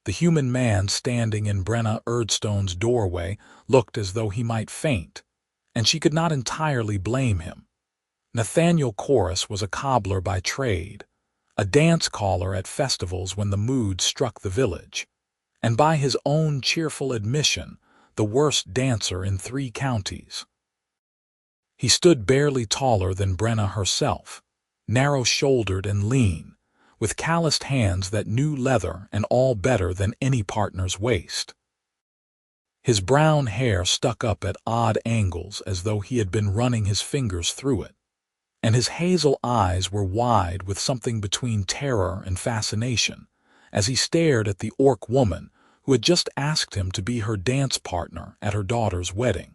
The human man standing in Brenna Erdstone's doorway looked as though he might faint, and she could not entirely blame him. Nathaniel Chorus was a cobbler by trade, a dance caller at festivals when the mood struck the village, and by his own cheerful admission, the worst dancer in 3 counties. He stood barely taller than Brenna herself, narrow-shouldered and lean, with calloused hands that knew leather and all better than any partner's waist. His brown hair stuck up at odd angles as though he had been running his fingers through it, and his hazel eyes were wide with something between terror and fascination as he stared at the orc woman who had just asked him to be her dance partner at her daughter's wedding.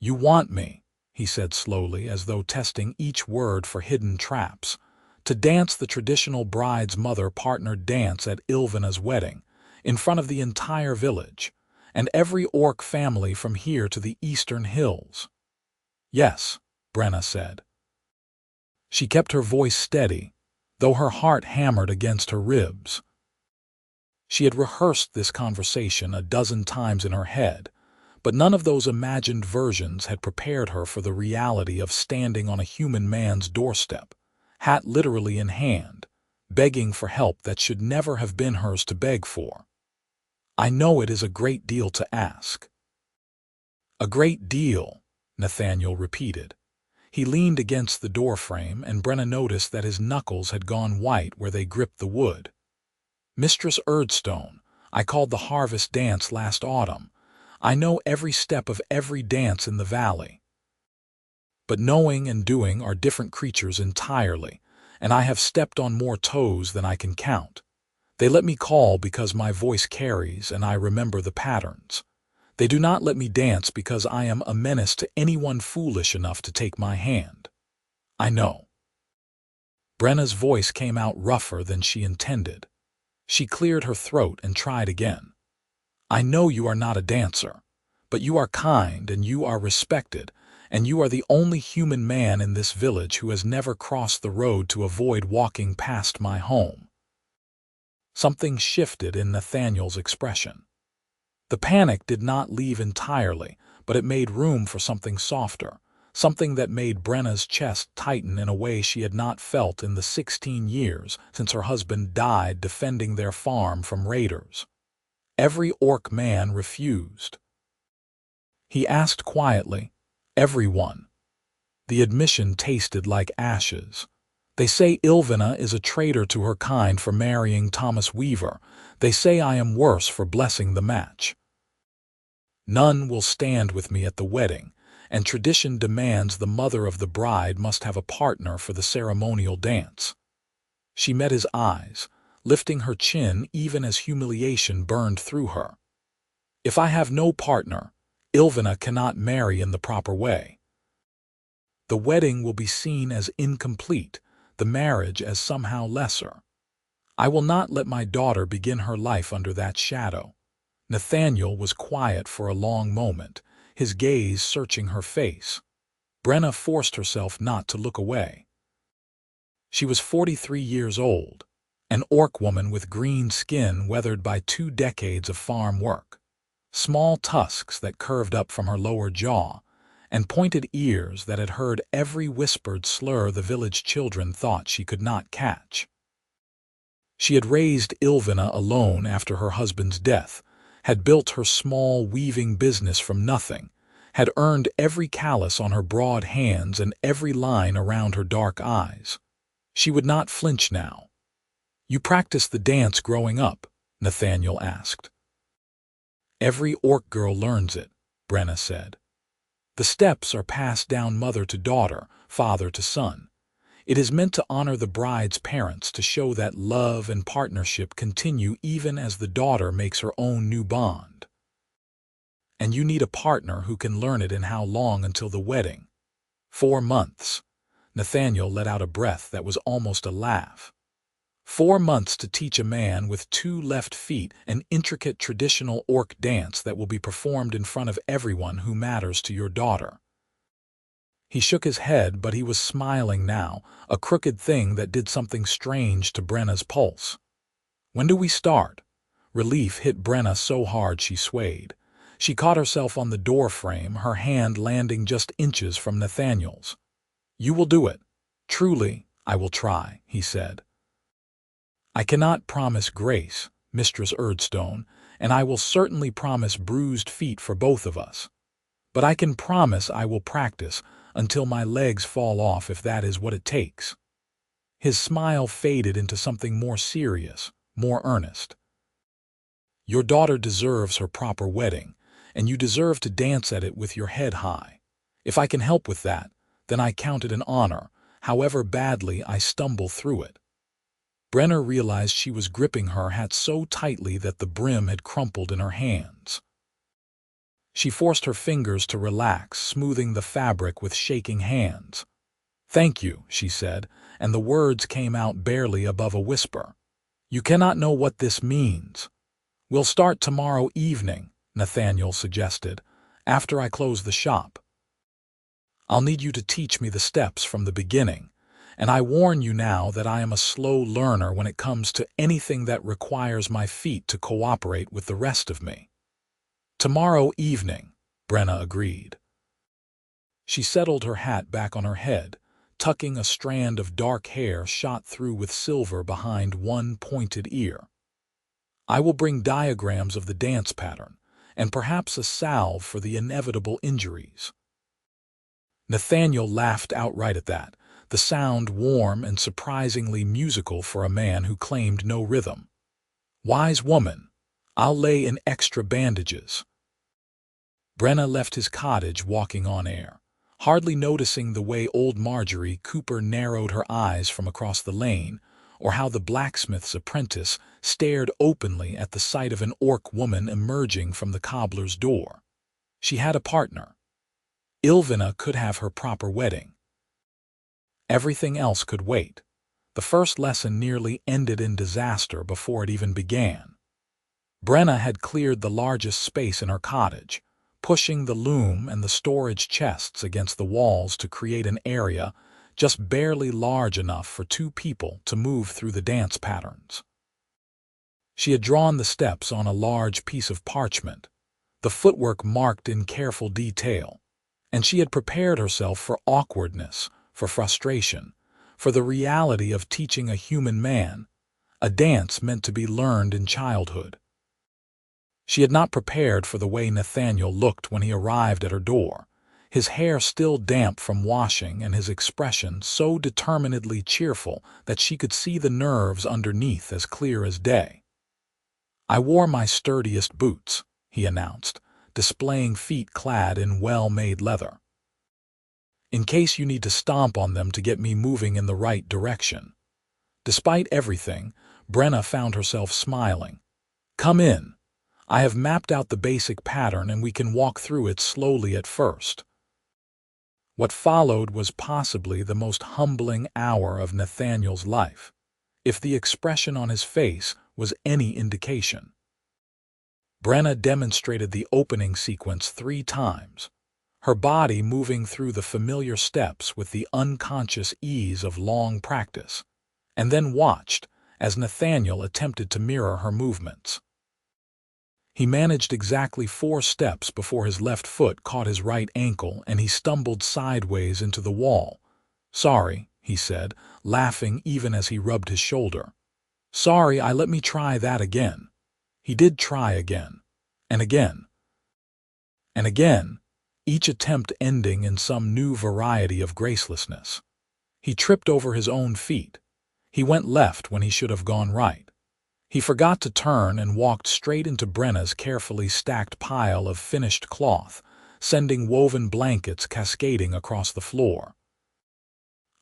"You want me," he said slowly, as though testing each word for hidden traps, "to dance the traditional bride's mother-partnered dance at Ilvenna's wedding, in front of the entire village, and every orc family from here to the eastern hills." "Yes," Brenna said. She kept her voice steady, though her heart hammered against her ribs. She had rehearsed this conversation a dozen times in her head, but none of those imagined versions had prepared her for the reality of standing on a human man's doorstep, hat literally in hand, begging for help that should never have been hers to beg for. "I know it is a great deal to ask." "A great deal," Nathaniel repeated. He leaned against the doorframe, and Brenna noticed that his knuckles had gone white where they gripped the wood. "Mistress Erdstone, I called the harvest dance last autumn. I know every step of every dance in the valley. But knowing and doing are different creatures entirely, and I have stepped on more toes than I can count. They let me call because my voice carries and I remember the patterns. They do not let me dance because I am a menace to anyone foolish enough to take my hand. I know." Brenna's voice came out rougher than she intended. She cleared her throat and tried again. "I know you are not a dancer, but you are kind and you are respected, and you are the only human man in this village who has never crossed the road to avoid walking past my home." Something shifted in Nathaniel's expression. The panic did not leave entirely, but it made room for something softer, something that made Brenna's chest tighten in a way she had not felt in the 16 years since her husband died defending their farm from raiders. Every orc man refused. He asked quietly, "Everyone?" The admission tasted like ashes. "They say Ilvenna is a traitor to her kind for marrying Thomas Weaver. They say I am worse for blessing the match. None will stand with me at the wedding, and tradition demands the mother of the bride must have a partner for the ceremonial dance." She met his eyes, lifting her chin even as humiliation burned through her. "If I have no partner, Ilvenna cannot marry in the proper way. The wedding will be seen as incomplete, the marriage as somehow lesser. I will not let my daughter begin her life under that shadow." Nathaniel was quiet for a long moment, his gaze searching her face. Brenna forced herself not to look away. She was 43 years old, an orc woman with green skin weathered by 2 decades of farm work, small tusks that curved up from her lower jaw, and pointed ears that had heard every whispered slur the village children thought she could not catch. She had raised Ilvenna alone after her husband's death, had built her small weaving business from nothing, had earned every callus on her broad hands and every line around her dark eyes. She would not flinch now. "You practiced the dance growing up?" Nathaniel asked. "Every orc girl learns it," Brenna said. "The steps are passed down mother to daughter, father to son. It is meant to honor the bride's parents, to show that love and partnership continue even as the daughter makes her own new bond. And you need a partner who can learn it in how long until the wedding?" 4 months. Nathaniel let out a breath that was almost a laugh. 4 months to teach a man with 2 left feet an intricate traditional orc dance that will be performed in front of everyone who matters to your daughter. He shook his head, but he was smiling now, a crooked thing that did something strange to Brenna's pulse. "When do we start?" Relief hit Brenna so hard she swayed. She caught herself on the door frame, her hand landing just inches from Nathaniel's. "You will do it." "Truly, I will try," he said. "I cannot promise grace, Mistress Erdstone, and I will certainly promise bruised feet for both of us. But I can promise I will practice until my legs fall off if that is what it takes." His smile faded into something more serious, more earnest. "Your daughter deserves her proper wedding, and you deserve to dance at it with your head high. If I can help with that, then I count it an honor, however badly I stumble through it." Brenna realized she was gripping her hat so tightly that the brim had crumpled in her hands. She forced her fingers to relax, smoothing the fabric with shaking hands. "Thank you," she said, and the words came out barely above a whisper. "You cannot know what this means." "We'll start tomorrow evening," Nathaniel suggested, "after I close the shop. I'll need you to teach me the steps from the beginning, and I warn you now that I am a slow learner when it comes to anything that requires my feet to cooperate with the rest of me." "Tomorrow evening," Brenna agreed. She settled her hat back on her head, tucking a strand of dark hair shot through with silver behind one pointed ear. "I will bring diagrams of the dance pattern, and perhaps a salve for the inevitable injuries." Nathaniel laughed outright at that, the sound warm and surprisingly musical for a man who claimed no rhythm. "Wise woman, I'll lay in extra bandages." Brenna left his cottage walking on air, hardly noticing the way old Marjorie Cooper narrowed her eyes from across the lane, or how the blacksmith's apprentice stared openly at the sight of an orc woman emerging from the cobbler's door. She had a partner. Ilvenna could have her proper wedding. Everything else could wait. The first lesson nearly ended in disaster before it even began. Brenna had cleared the largest space in her cottage, pushing the loom and the storage chests against the walls to create an area just barely large enough for two people to move through the dance patterns. She had drawn the steps on a large piece of parchment, the footwork marked in careful detail, and she had prepared herself for awkwardness, for frustration, for the reality of teaching a human man, a dance meant to be learned in childhood. She had not prepared for the way Nathaniel looked when he arrived at her door, his hair still damp from washing and his expression so determinedly cheerful that she could see the nerves underneath as clear as day. "I wore my sturdiest boots," he announced, displaying feet clad in well-made leather, "in case you need to stomp on them to get me moving in the right direction." Despite everything, Brenna found herself smiling. "Come in. I have mapped out the basic pattern and we can walk through it slowly at first." What followed was possibly the most humbling hour of Nathaniel's life, if the expression on his face was any indication. Brenna demonstrated the opening sequence 3 times, her body moving through the familiar steps with the unconscious ease of long practice, and then watched as Nathaniel attempted to mirror her movements. He managed exactly 4 steps before his left foot caught his right ankle and he stumbled sideways into the wall. "Sorry," he said, laughing even as he rubbed his shoulder. "Sorry, let me try that again." He did try again, and again, and again, each attempt ending in some new variety of gracelessness. He tripped over his own feet. He went left when he should have gone right. He forgot to turn and walked straight into Brenna's carefully stacked pile of finished cloth, sending woven blankets cascading across the floor.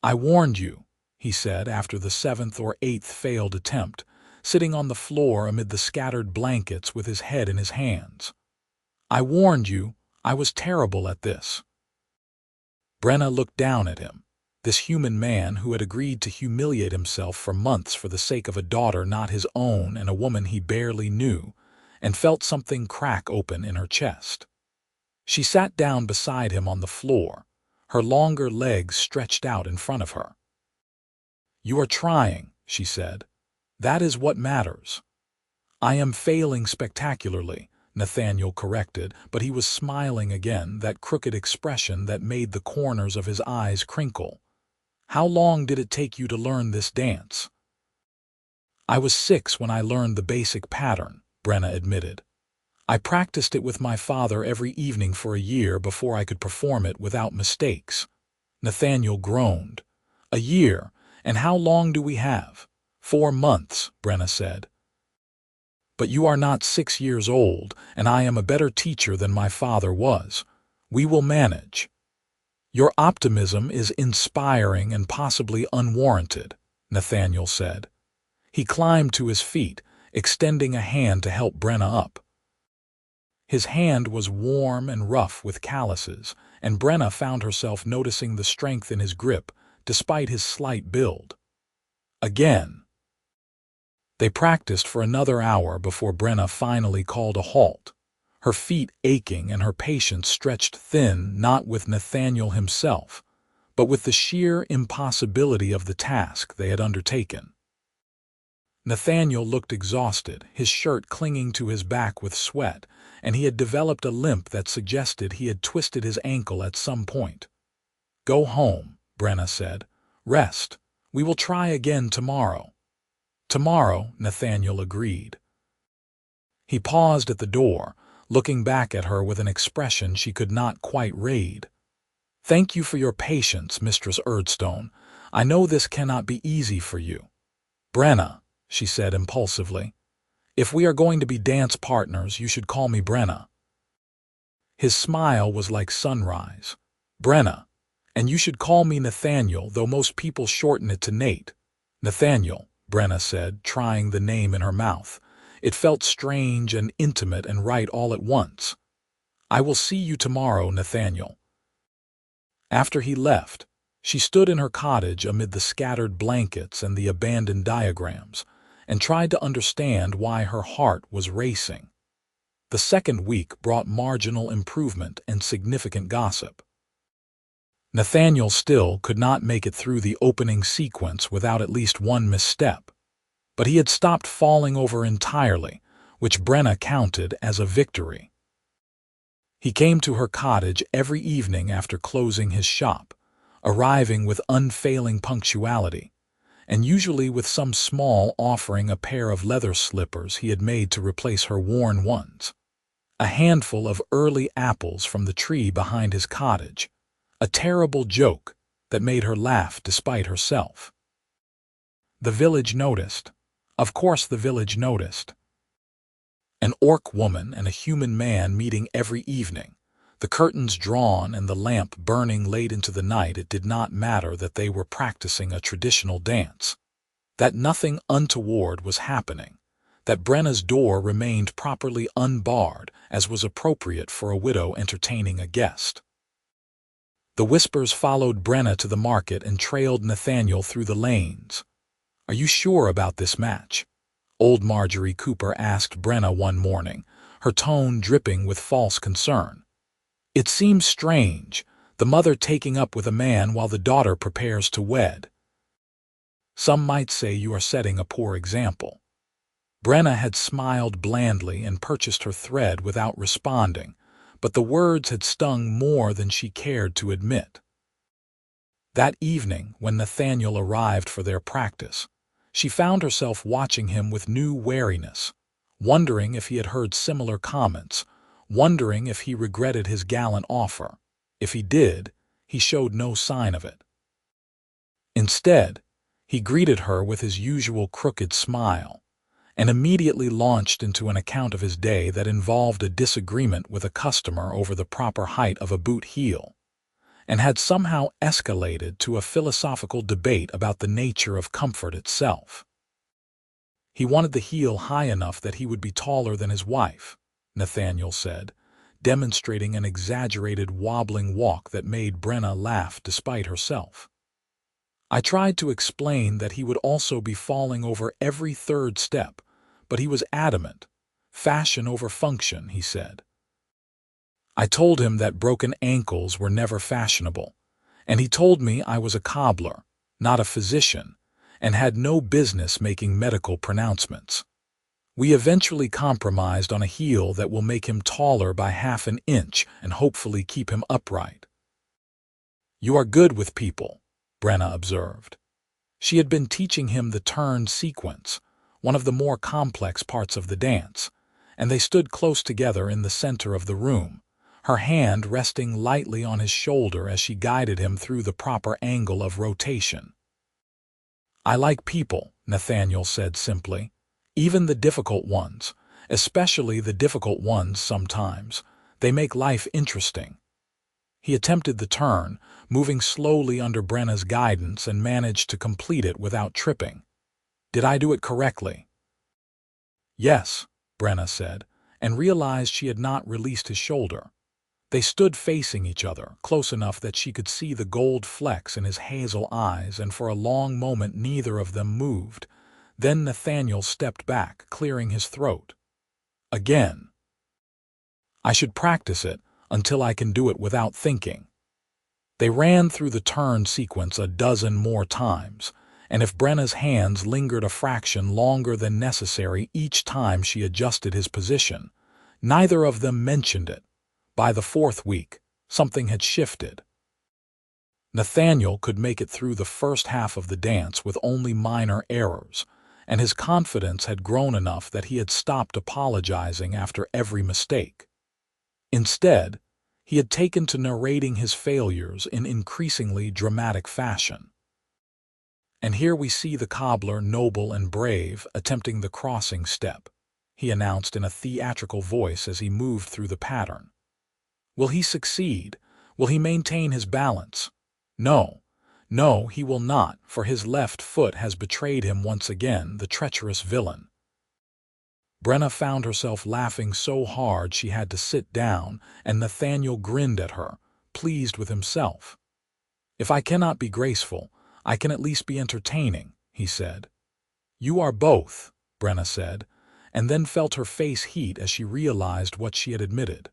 "I warned you," he said after the 7th or 8th failed attempt, sitting on the floor amid the scattered blankets with his head in his hands. "I warned you, I was terrible at this." Brenna looked down at him, this human man who had agreed to humiliate himself for months for the sake of a daughter not his own and a woman he barely knew, and felt something crack open in her chest. She sat down beside him on the floor, her longer legs stretched out in front of her. "You are trying," she said. "That is what matters." I am failing spectacularly, Nathaniel corrected, but he was smiling again, that crooked expression that made the corners of his eyes crinkle. How long did it take you to learn this dance? I was 6 when I learned the basic pattern, Brenna admitted. I practiced it with my father every evening for a year before I could perform it without mistakes. Nathaniel groaned. A year? And how long do we have? 4 months, Brenna said. But you are not 6 years old, and I am a better teacher than my father was. We will manage. Your optimism is inspiring and possibly unwarranted, Nathaniel said. He climbed to his feet, extending a hand to help Brenna up. His hand was warm and rough with calluses, and Brenna found herself noticing the strength in his grip, despite his slight build. Again. They practiced for another hour before Brenna finally called a halt, her feet aching and her patience stretched thin, not with Nathaniel himself, but with the sheer impossibility of the task they had undertaken. Nathaniel looked exhausted, his shirt clinging to his back with sweat, and he had developed a limp that suggested he had twisted his ankle at some point. Go home, Brenna said. Rest. We will try again tomorrow. Tomorrow, Nathaniel agreed. He paused at the door, looking back at her with an expression she could not quite read. Thank you for your patience, Mistress Erdstone. I know this cannot be easy for you. Brenna, she said impulsively. If we are going to be dance partners, you should call me Brenna. His smile was like sunrise. Brenna, and you should call me Nathaniel, though most people shorten it to Nate. Nathaniel, Brenna said, trying the name in her mouth. It felt strange and intimate and right all at once. I will see you tomorrow, Nathaniel. After he left, she stood in her cottage amid the scattered blankets and the abandoned diagrams, and tried to understand why her heart was racing. The second week brought marginal improvement and significant gossip. Nathaniel still could not make it through the opening sequence without at least one misstep, but he had stopped falling over entirely, which Brenna counted as a victory. He came to her cottage every evening after closing his shop, arriving with unfailing punctuality, and usually with some small offering, a pair of leather slippers he had made to replace her worn ones, a handful of early apples from the tree behind his cottage, a terrible joke that made her laugh despite herself. The village noticed. Of course the village noticed. An orc woman and a human man meeting every evening, the curtains drawn and the lamp burning late into the night. It did not matter that they were practicing a traditional dance, that nothing untoward was happening, that Brenna's door remained properly unbarred as was appropriate for a widow entertaining a guest. The whispers followed Brenna to the market and trailed Nathaniel through the lanes. Are you sure about this match? Old Marjorie Cooper asked Brenna one morning, her tone dripping with false concern. It seems strange, the mother taking up with a man while the daughter prepares to wed. Some might say you are setting a poor example. Brenna had smiled blandly and purchased her thread without responding, but the words had stung more than she cared to admit. That evening, when Nathaniel arrived for their practice, she found herself watching him with new wariness, wondering if he had heard similar comments, wondering if he regretted his gallant offer. If he did, he showed no sign of it. Instead, he greeted her with his usual crooked smile, and immediately launched into an account of his day that involved a disagreement with a customer over the proper height of a boot heel, and had somehow escalated to a philosophical debate about the nature of comfort itself. He wanted the heel high enough that he would be taller than his wife, Nathaniel said, demonstrating an exaggerated wobbling walk that made Brenna laugh despite herself. I tried to explain that he would also be falling over every third step, but he was adamant. Fashion over function, he said. I told him that broken ankles were never fashionable, and he told me I was a cobbler, not a physician, and had no business making medical pronouncements. We eventually compromised on a heel that will make him taller by half an inch and hopefully keep him upright. You are good with people, Brenna observed. She had been teaching him the turn sequence, one of the more complex parts of the dance, and they stood close together in the center of the room, her hand resting lightly on his shoulder as she guided him through the proper angle of rotation. I like people, Nathaniel said simply. Even the difficult ones, especially the difficult ones sometimes. They make life interesting. He attempted the turn, moving slowly under Brenna's guidance and managed to complete it without tripping. Did I do it correctly? Yes, Brenna said, and realized she had not released his shoulder. They stood facing each other, close enough that she could see the gold flecks in his hazel eyes, and for a long moment neither of them moved. Then Nathaniel stepped back, clearing his throat. Again. I should practice it until I can do it without thinking. They ran through the turn sequence a dozen more times, and if Brenna's hands lingered a fraction longer than necessary each time she adjusted his position, neither of them mentioned it. By the fourth week, something had shifted. Nathaniel could make it through the first half of the dance with only minor errors, and his confidence had grown enough that he had stopped apologizing after every mistake. Instead, he had taken to narrating his failures in increasingly dramatic fashion. And here we see the cobbler, noble and brave, attempting the crossing step, he announced in a theatrical voice as he moved through the pattern. Will he succeed? Will he maintain his balance? No, he will not, for his left foot has betrayed him once again, the treacherous villain. Brenna found herself laughing so hard she had to sit down, and Nathaniel grinned at her, pleased with himself. If I cannot be graceful, I can at least be entertaining, he said. You are both, Brenna said, and then felt her face heat as she realized what she had admitted.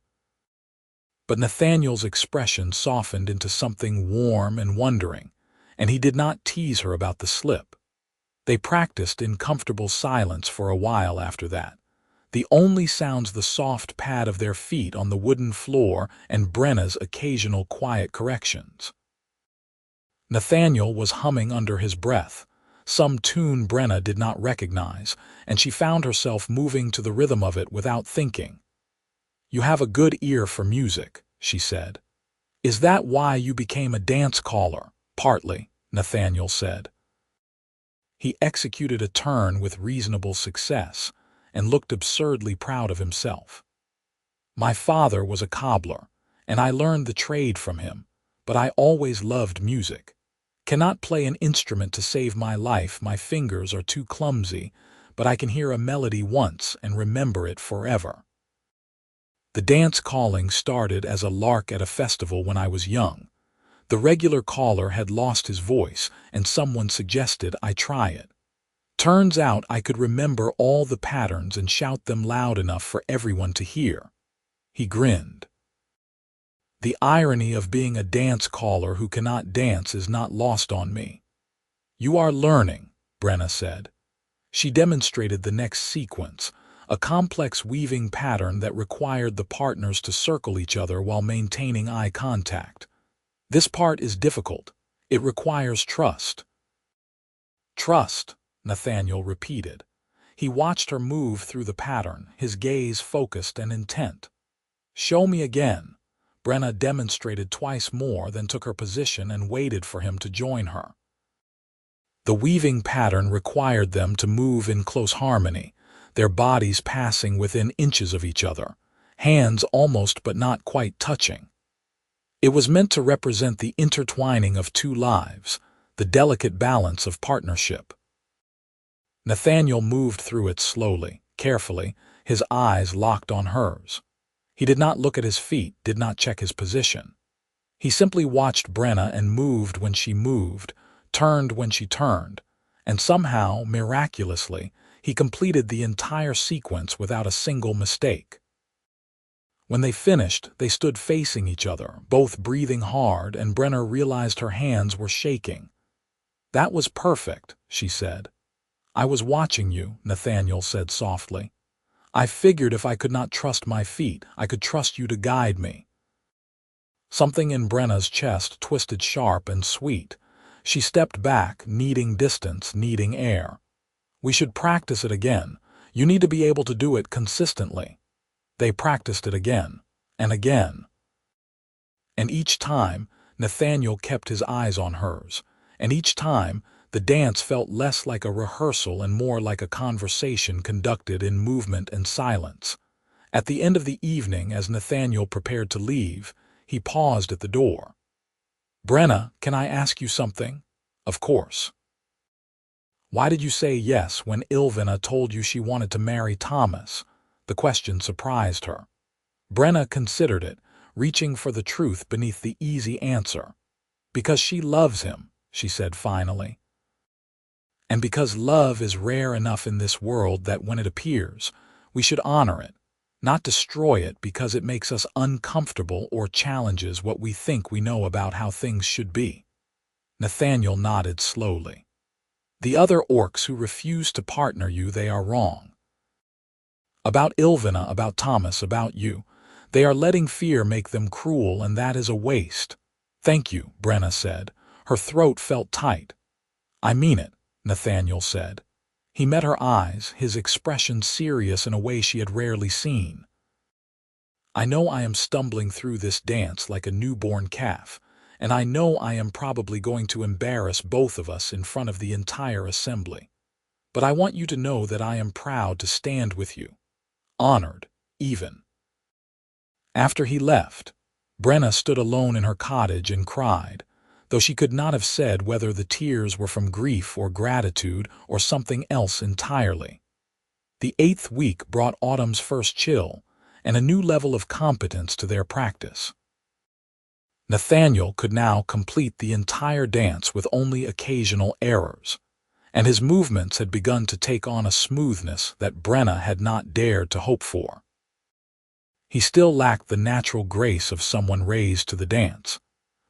But Nathaniel's expression softened into something warm and wondering, and he did not tease her about the slip. They practiced in comfortable silence for a while after that, the only sounds the soft pad of their feet on the wooden floor and Brenna's occasional quiet corrections. Nathaniel was humming under his breath, some tune Brenna did not recognize, and she found herself moving to the rhythm of it without thinking. You have a good ear for music, she said. Is that why you became a dance caller? Partly, Nathaniel said. He executed a turn with reasonable success and looked absurdly proud of himself. My father was a cobbler, and I learned the trade from him, but I always loved music. Cannot play an instrument to save my life, my fingers are too clumsy, but I can hear a melody once and remember it forever. The dance calling started as a lark at a festival when I was young. The regular caller had lost his voice, and someone suggested I try it. Turns out I could remember all the patterns and shout them loud enough for everyone to hear. He grinned. The irony of being a dance caller who cannot dance is not lost on me. You are learning, Brenna said. She demonstrated the next sequence, a complex weaving pattern that required the partners to circle each other while maintaining eye contact. This part is difficult. It requires trust. Trust, Nathaniel repeated. He watched her move through the pattern, his gaze focused and intent. Show me again. Brenna demonstrated twice more, then took her position and waited for him to join her. The weaving pattern required them to move in close harmony, their bodies passing within inches of each other, hands almost but not quite touching. It was meant to represent the intertwining of two lives, the delicate balance of partnership. Nathaniel moved through it slowly, carefully, his eyes locked on hers. He did not look at his feet, did not check his position. He simply watched Brenna and moved when she moved, turned when she turned, and somehow, miraculously, he completed the entire sequence without a single mistake. When they finished, they stood facing each other, both breathing hard, and Brenna realized her hands were shaking. That was perfect, she said. I was watching you, Nathaniel said softly. I figured if I could not trust my feet, I could trust you to guide me. Something in Brenna's chest twisted sharp and sweet. She stepped back, needing distance, needing air. We should practice it again. You need to be able to do it consistently. They practiced it again, and again. And each time, Nathaniel kept his eyes on hers, and each time, the dance felt less like a rehearsal and more like a conversation conducted in movement and silence. At the end of the evening, as Nathaniel prepared to leave, he paused at the door. Brenna, can I ask you something? Of course. Why did you say yes when Ilvenna told you she wanted to marry Thomas? The question surprised her. Brenna considered it, reaching for the truth beneath the easy answer. Because she loves him, she said finally. And because love is rare enough in this world that when it appears, we should honor it, not destroy it because it makes us uncomfortable or challenges what we think we know about how things should be. Nathaniel nodded slowly. The other orcs who refuse to partner you, they are wrong. About Ilvenna, about Thomas, about you, they are letting fear make them cruel, and that is a waste. Thank you, Brenna said. Her throat felt tight. I mean it, Nathaniel said. He met her eyes, his expression serious in a way she had rarely seen. I know I am stumbling through this dance like a newborn calf, and I know I am probably going to embarrass both of us in front of the entire assembly. But I want you to know that I am proud to stand with you. Honored, even. After he left, Brenna stood alone in her cottage and cried, though she could not have said whether the tears were from grief or gratitude or something else entirely. The 8th week brought autumn's first chill and a new level of competence to their practice. Nathaniel could now complete the entire dance with only occasional errors, and his movements had begun to take on a smoothness that Brenna had not dared to hope for. He still lacked the natural grace of someone raised to the dance,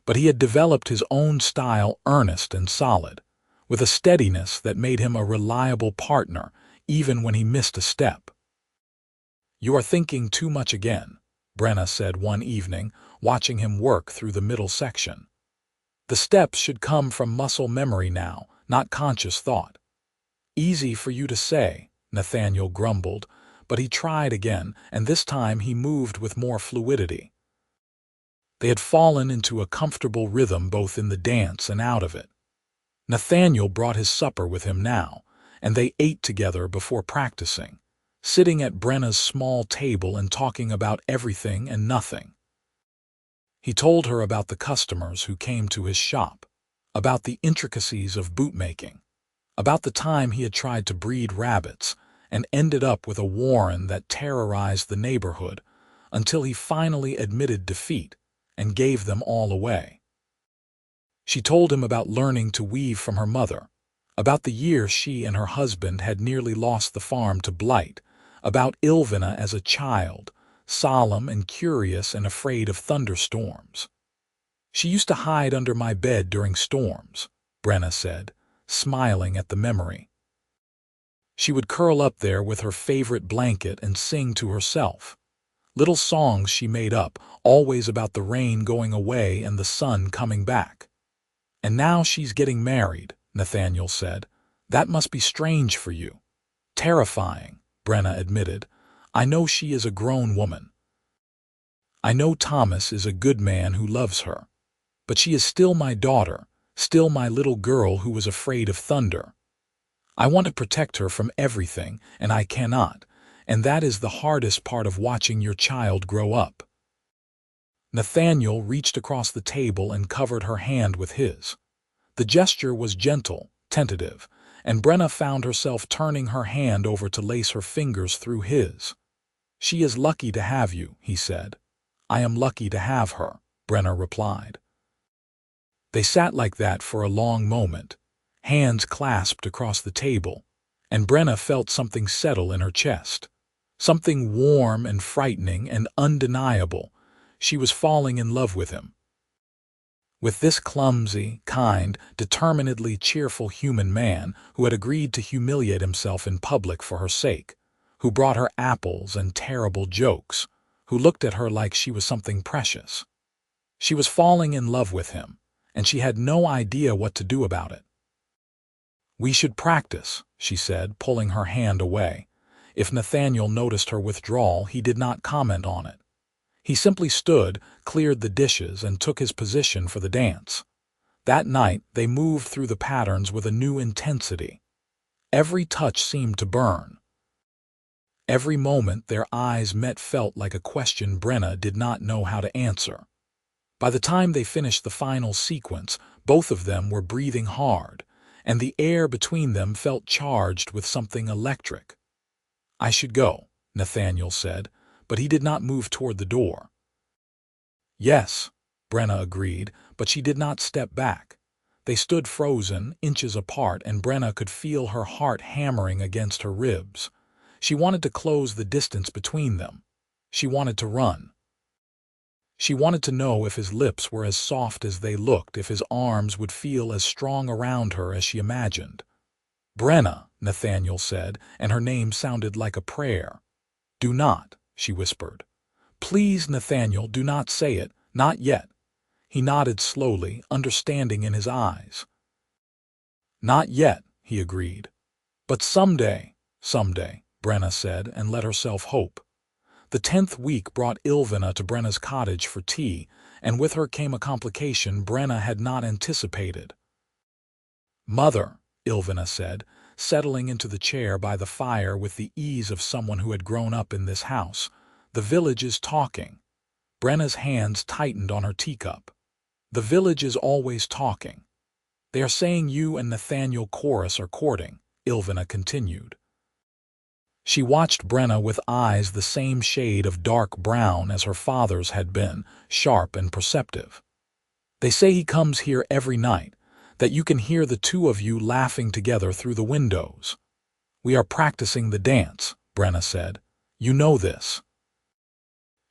but he had developed his own style, earnest and solid, with a steadiness that made him a reliable partner even when he missed a step. You are thinking too much again, Brenna said one evening, watching him work through the middle section. The steps should come from muscle memory now, not conscious thought. Easy for you to say, Nathaniel grumbled, but he tried again, and this time he moved with more fluidity. They had fallen into a comfortable rhythm both in the dance and out of it. Nathaniel brought his supper with him now, and they ate together before practicing, sitting at Brenna's small table and talking about everything and nothing. He told her about the customers who came to his shop, about the intricacies of bootmaking, about the time he had tried to breed rabbits and ended up with a warren that terrorized the neighborhood until he finally admitted defeat and gave them all away. She told him about learning to weave from her mother, about the year she and her husband had nearly lost the farm to blight, about Ilvenna as a child, solemn and curious and afraid of thunderstorms. She used to hide under my bed during storms, Brenna said, smiling at the memory. She would curl up there with her favorite blanket and sing to herself. Little songs she made up, always about the rain going away and the sun coming back. And now she's getting married, Nathaniel said. That must be strange for you. Terrifying, Brenna admitted. I know she is a grown woman. I know Thomas is a good man who loves her. But she is still my daughter, still my little girl who was afraid of thunder. I want to protect her from everything, and I cannot, and that is the hardest part of watching your child grow up. Nathaniel reached across the table and covered her hand with his. The gesture was gentle, tentative, and Brenna found herself turning her hand over to lace her fingers through his. She is lucky to have you, he said. I am lucky to have her, Brenna replied. They sat like that for a long moment, hands clasped across the table, and Brenna felt something settle in her chest. Something warm and frightening and undeniable. She was falling in love with him. With this clumsy, kind, determinedly cheerful human man who had agreed to humiliate himself in public for her sake, who brought her apples and terrible jokes, who looked at her like she was something precious. She was falling in love with him, and she had no idea what to do about it. "We should practice," she said, pulling her hand away. If Nathaniel noticed her withdrawal, he did not comment on it. He simply stood, cleared the dishes, and took his position for the dance. That night, they moved through the patterns with a new intensity. Every touch seemed to burn. Every moment their eyes met felt like a question Brenna did not know how to answer. By the time they finished the final sequence, both of them were breathing hard, and the air between them felt charged with something electric. "I should go," Nathaniel said, but he did not move toward the door. "Yes," Brenna agreed, but she did not step back. They stood frozen, inches apart, and Brenna could feel her heart hammering against her ribs. She wanted to close the distance between them. She wanted to run. She wanted to know if his lips were as soft as they looked, if his arms would feel as strong around her as she imagined. "Brenna," Nathaniel said, and her name sounded like a prayer. "Do not," she whispered. "Please, Nathaniel, do not say it, not yet." He nodded slowly, understanding in his eyes. "Not yet," he agreed. "But someday," Brenna said, and let herself hope. The 10th week brought Ilvenna to Brenna's cottage for tea, and with her came a complication Brenna had not anticipated. "Mother," Ilvenna said, settling into the chair by the fire with the ease of someone who had grown up in this house, "the village is talking." Brenna's hands tightened on her teacup. "The village is always talking. They are saying you and Nathaniel Chorus are courting," Ilvenna continued. She watched Brenna with eyes the same shade of dark brown as her father's had been, sharp and perceptive. "They say he comes here every night, that you can hear the two of you laughing together through the windows." "We are practicing the dance," Brenna said. "You know this.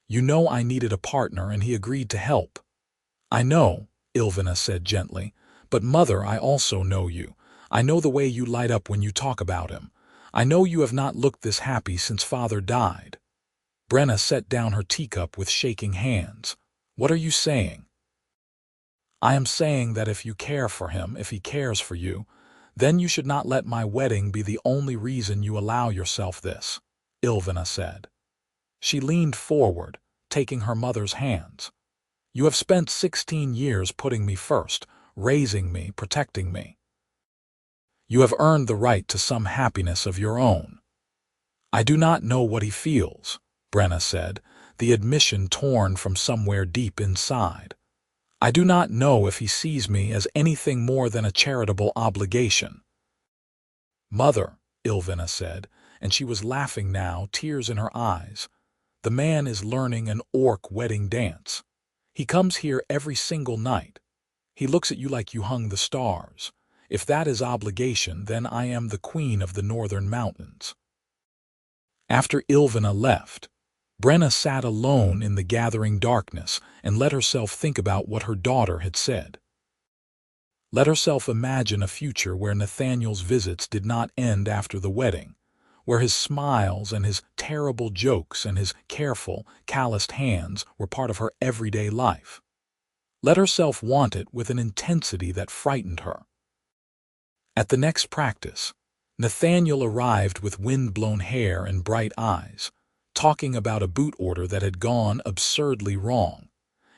You know I needed a partner and he agreed to help." "I know," Ilvenna said gently, "but Mother, I also know you. I know the way you light up when you talk about him. I know you have not looked this happy since Father died." Brenna set down her teacup with shaking hands. "What are you saying?" "I am saying that if you care for him, if he cares for you, then you should not let my wedding be the only reason you allow yourself this," Ilvenna said. She leaned forward, taking her mother's hands. "You have spent 16 years putting me first, raising me, protecting me. You have earned the right to some happiness of your own." "I do not know what he feels," Brenna said, the admission torn from somewhere deep inside. "I do not know if he sees me as anything more than a charitable obligation." "Mother," Ilvenna said, and she was laughing now, tears in her eyes, "the man is learning an orc wedding dance. He comes here every single night. He looks at you like you hung the stars. If that is obligation, then I am the queen of the northern mountains." After Ilvenna left, Brenna sat alone in the gathering darkness and let herself think about what her daughter had said. Let herself imagine a future where Nathaniel's visits did not end after the wedding, where his smiles and his terrible jokes and his careful, calloused hands were part of her everyday life. Let herself want it with an intensity that frightened her. At the next practice, Nathaniel arrived with wind-blown hair and bright eyes, talking about a boot order that had gone absurdly wrong,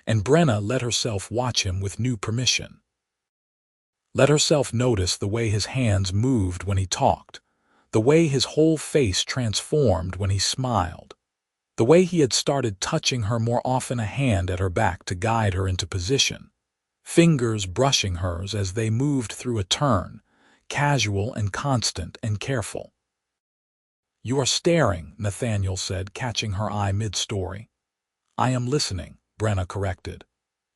and Brenna let herself watch him with new permission. Let herself notice the way his hands moved when he talked, the way his whole face transformed when he smiled, the way he had started touching her more often, a hand at her back to guide her into position, fingers brushing hers as they moved through a turn, casual and constant and careful. "You are staring," Nathaniel said, catching her eye mid-story. "I am listening," Brenna corrected.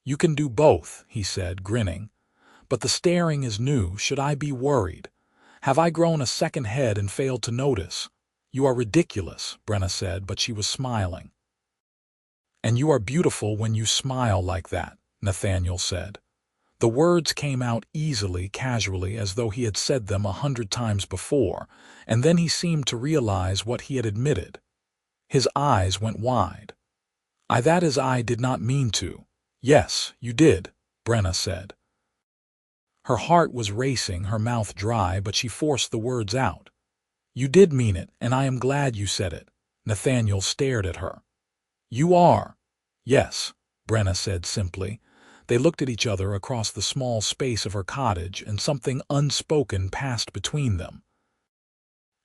"You can do both," he said, grinning. "But the staring is new. Should I be worried? Have I grown a second head and failed to notice?" "You are ridiculous," Brenna said, but she was smiling. "And you are beautiful when you smile like that," Nathaniel said. The words came out easily, casually, as though he had said them 100 times before, and then he seemed to realize what he had admitted. His eyes went wide. That is, I did not mean to." "Yes, you did," Brenna said. Her heart was racing, her mouth dry, but she forced the words out. "You did mean it, and I am glad you said it." Nathaniel stared at her. "You are." "Yes," Brenna said simply. They looked at each other across the small space of her cottage, and something unspoken passed between them.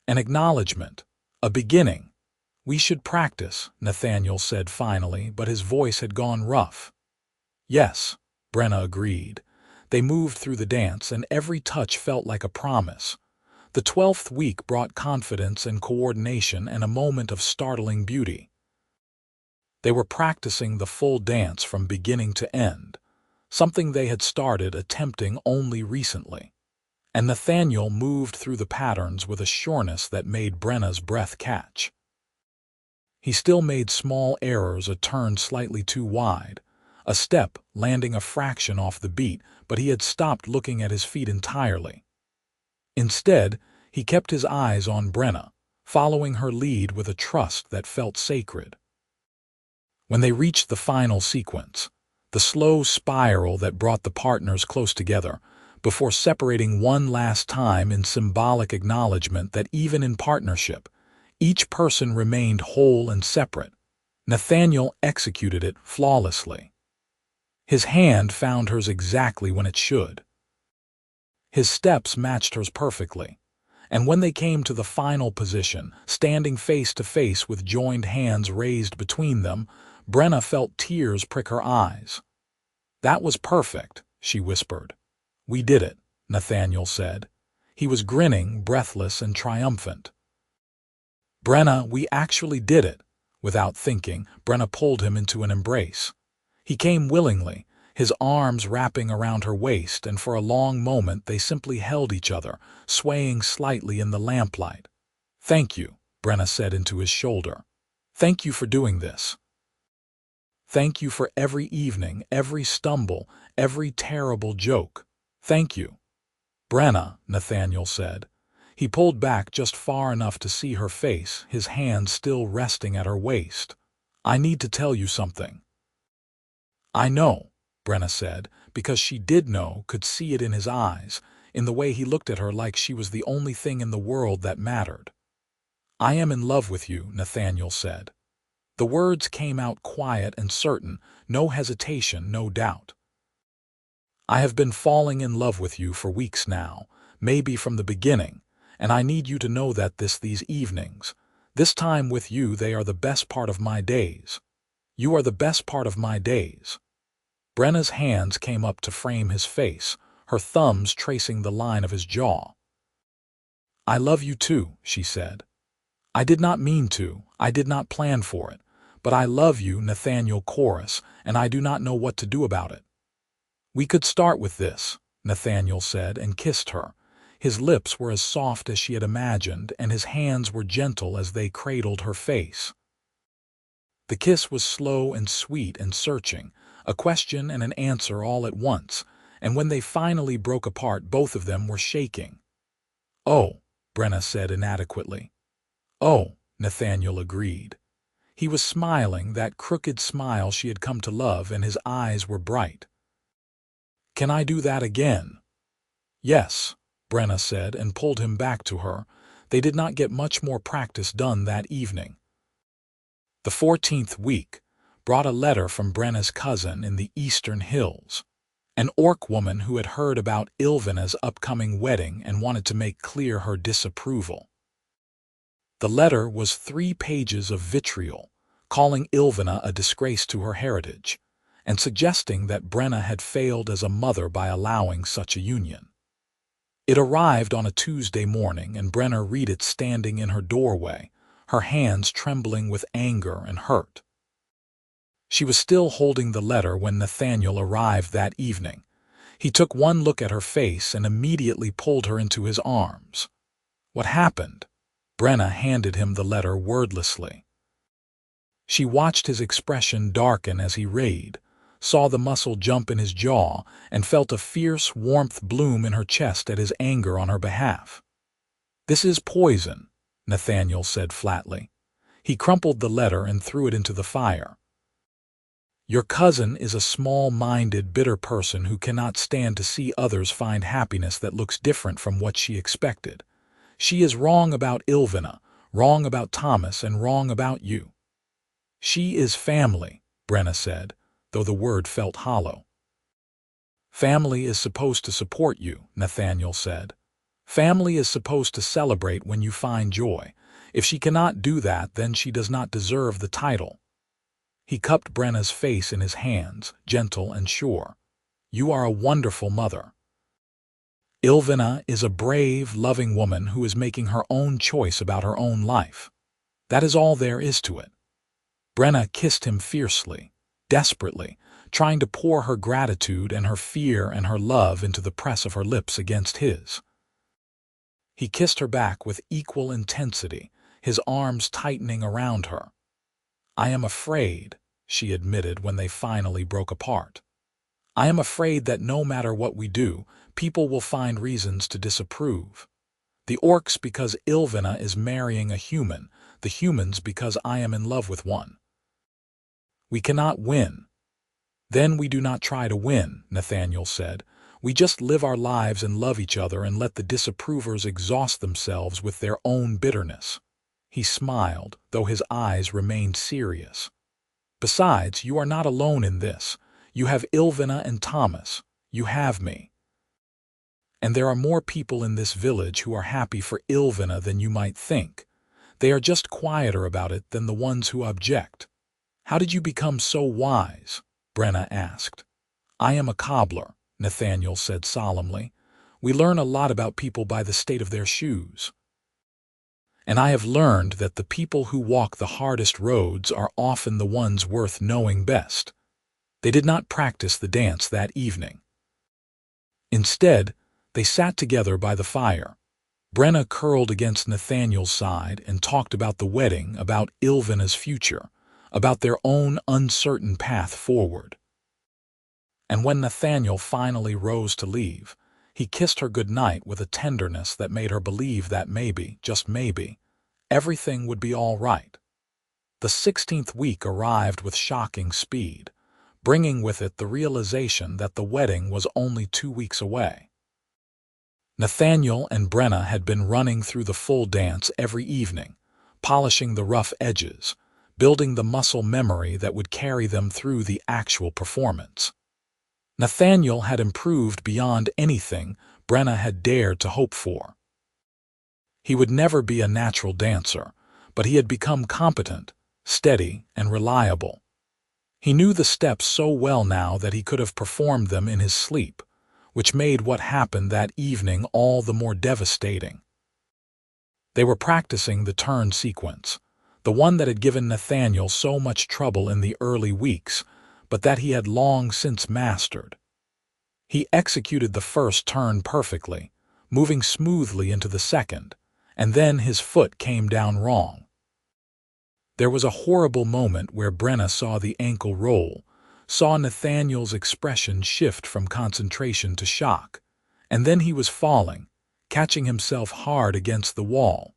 An acknowledgement. A beginning. "We should practice," Nathaniel said finally, but his voice had gone rough. "Yes," Brenna agreed. They moved through the dance, and every touch felt like a promise. The 12th week brought confidence and coordination and a moment of startling beauty. They were practicing the full dance from beginning to end, something they had started attempting only recently. And Nathaniel moved through the patterns with a sureness that made Brenna's breath catch. He still made small errors, a turn slightly too wide, a step landing a fraction off the beat, but he had stopped looking at his feet entirely. Instead, he kept his eyes on Brenna, following her lead with a trust that felt sacred. When they reached the final sequence, the slow spiral that brought the partners close together, before separating one last time in symbolic acknowledgement that even in partnership, each person remained whole and separate, Nathaniel executed it flawlessly. His hand found hers exactly when it should. His steps matched hers perfectly, and when they came to the final position, standing face to face with joined hands raised between them, Brenna felt tears prick her eyes. "That was perfect," she whispered. "We did it," Nathaniel said. He was grinning, breathless and triumphant. "Brenna, we actually did it." Without thinking, Brenna pulled him into an embrace. He came willingly, his arms wrapping around her waist, and for a long moment they simply held each other, swaying slightly in the lamplight. "Thank you," Brenna said into his shoulder. "Thank you for doing this. Thank you for every evening, every stumble, every terrible joke. Thank you." "Brenna," Nathaniel said. He pulled back just far enough to see her face, his hand still resting at her waist. "I need to tell you something." "I know," Brenna said, because she did know, could see it in his eyes, in the way he looked at her like she was the only thing in the world that mattered. "I am in love with you," Nathaniel said. The words came out quiet and certain, no hesitation, no doubt. "I have been falling in love with you for weeks now, maybe from the beginning, and I need you to know that these evenings, this time with you, they are the best part of my days. You are the best part of my days." Brenna's hands came up to frame his face, her thumbs tracing the line of his jaw. "I love you too," she said. "I did not mean to, I did not plan for it, but I love you," Nathaniel chorused, "and I do not know what to do about it." "We could start with this," Nathaniel said, and kissed her. His lips were as soft as she had imagined, and his hands were gentle as they cradled her face. The kiss was slow and sweet and searching, a question and an answer all at once, and when they finally broke apart, both of them were shaking. "Oh," Brenna said inadequately. "Oh," Nathaniel agreed. He was smiling, that crooked smile she had come to love, and his eyes were bright. "Can I do that again?" "Yes," Brenna said, and pulled him back to her. They did not get much more practice done that evening. The 14th week brought a letter from Brenna's cousin in the eastern hills, an orc woman who had heard about Ilvenna's upcoming wedding and wanted to make clear her disapproval. The letter was 3 pages of vitriol, calling Ilvenna a disgrace to her heritage, and suggesting that Brenna had failed as a mother by allowing such a union. It arrived on a Tuesday morning, and Brenna read it standing in her doorway, her hands trembling with anger and hurt. She was still holding the letter when Nathaniel arrived that evening. He took one look at her face and immediately pulled her into his arms. "What happened?" Brenna handed him the letter wordlessly. She watched his expression darken as he read, saw the muscle jump in his jaw, and felt a fierce warmth bloom in her chest at his anger on her behalf. "This is poison," Nathaniel said flatly. He crumpled the letter and threw it into the fire. "Your cousin is a small-minded, bitter person who cannot stand to see others find happiness that looks different from what she expected. She is wrong about Ilvenna, wrong about Thomas, and wrong about you." "She is family," Brenna said, though the word felt hollow. "Family is supposed to support you," Nathaniel said. "Family is supposed to celebrate when you find joy. If she cannot do that, then she does not deserve the title." He cupped Brenna's face in his hands, gentle and sure. "You are a wonderful mother. Ilvenna is a brave, loving woman who is making her own choice about her own life. That is all there is to it." Brenna kissed him fiercely, desperately, trying to pour her gratitude and her fear and her love into the press of her lips against his. He kissed her back with equal intensity, his arms tightening around her. "I am afraid," she admitted when they finally broke apart. "I am afraid that no matter what we do, people will find reasons to disapprove. The orcs because Ilvenna is marrying a human, the humans because I am in love with one. We cannot win." "Then we do not try to win," Nathaniel said. "We just live our lives and love each other and let the disapprovers exhaust themselves with their own bitterness." He smiled, though his eyes remained serious. "Besides, you are not alone in this. You have Ilvenna and Thomas. You have me. And there are more people in this village who are happy for Ilvenna than you might think. They are just quieter about it than the ones who object." "How did you become so wise?" Brenna asked. "I am a cobbler," Nathaniel said solemnly. "We learn a lot about people by the state of their shoes. And I have learned that the people who walk the hardest roads are often the ones worth knowing best." They did not practice the dance that evening. Instead, they sat together by the fire. Brenna curled against Nathaniel's side and talked about the wedding, about Ilvenna's future, about their own uncertain path forward. And when Nathaniel finally rose to leave, he kissed her goodnight with a tenderness that made her believe that maybe, just maybe, everything would be all right. The 16th week arrived with shocking speed, bringing with it the realization that the wedding was only 2 weeks away. Nathaniel and Brenna had been running through the full dance every evening, polishing the rough edges, building the muscle memory that would carry them through the actual performance. Nathaniel had improved beyond anything Brenna had dared to hope for. He would never be a natural dancer, but he had become competent, steady, and reliable. He knew the steps so well now that he could have performed them in his sleep, which made what happened that evening all the more devastating. They were practicing the turn sequence, the one that had given Nathaniel so much trouble in the early weeks, but that he had long since mastered. He executed the first turn perfectly, moving smoothly into the second, and then his foot came down wrong. There was a horrible moment where Brenna saw the ankle roll, saw Nathaniel's expression shift from concentration to shock, and then he was falling, catching himself hard against the wall.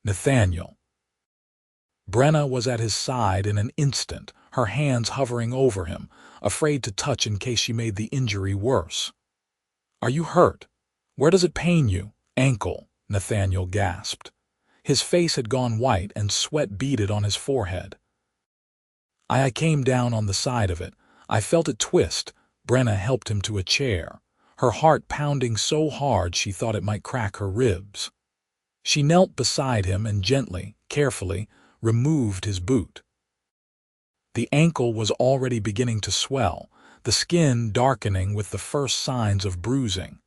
"Nathaniel." Brenna was at his side in an instant, her hands hovering over him, afraid to touch in case she made the injury worse. "Are you hurt? Where does it pain you?" "Ankle," Nathaniel gasped. His face had gone white and sweat beaded on his forehead. I came down on the side of it. I felt it twist." Brenna helped him to a chair, her heart pounding so hard she thought it might crack her ribs. She knelt beside him and gently, carefully, removed his boot. The ankle was already beginning to swell, the skin darkening with the first signs of bruising.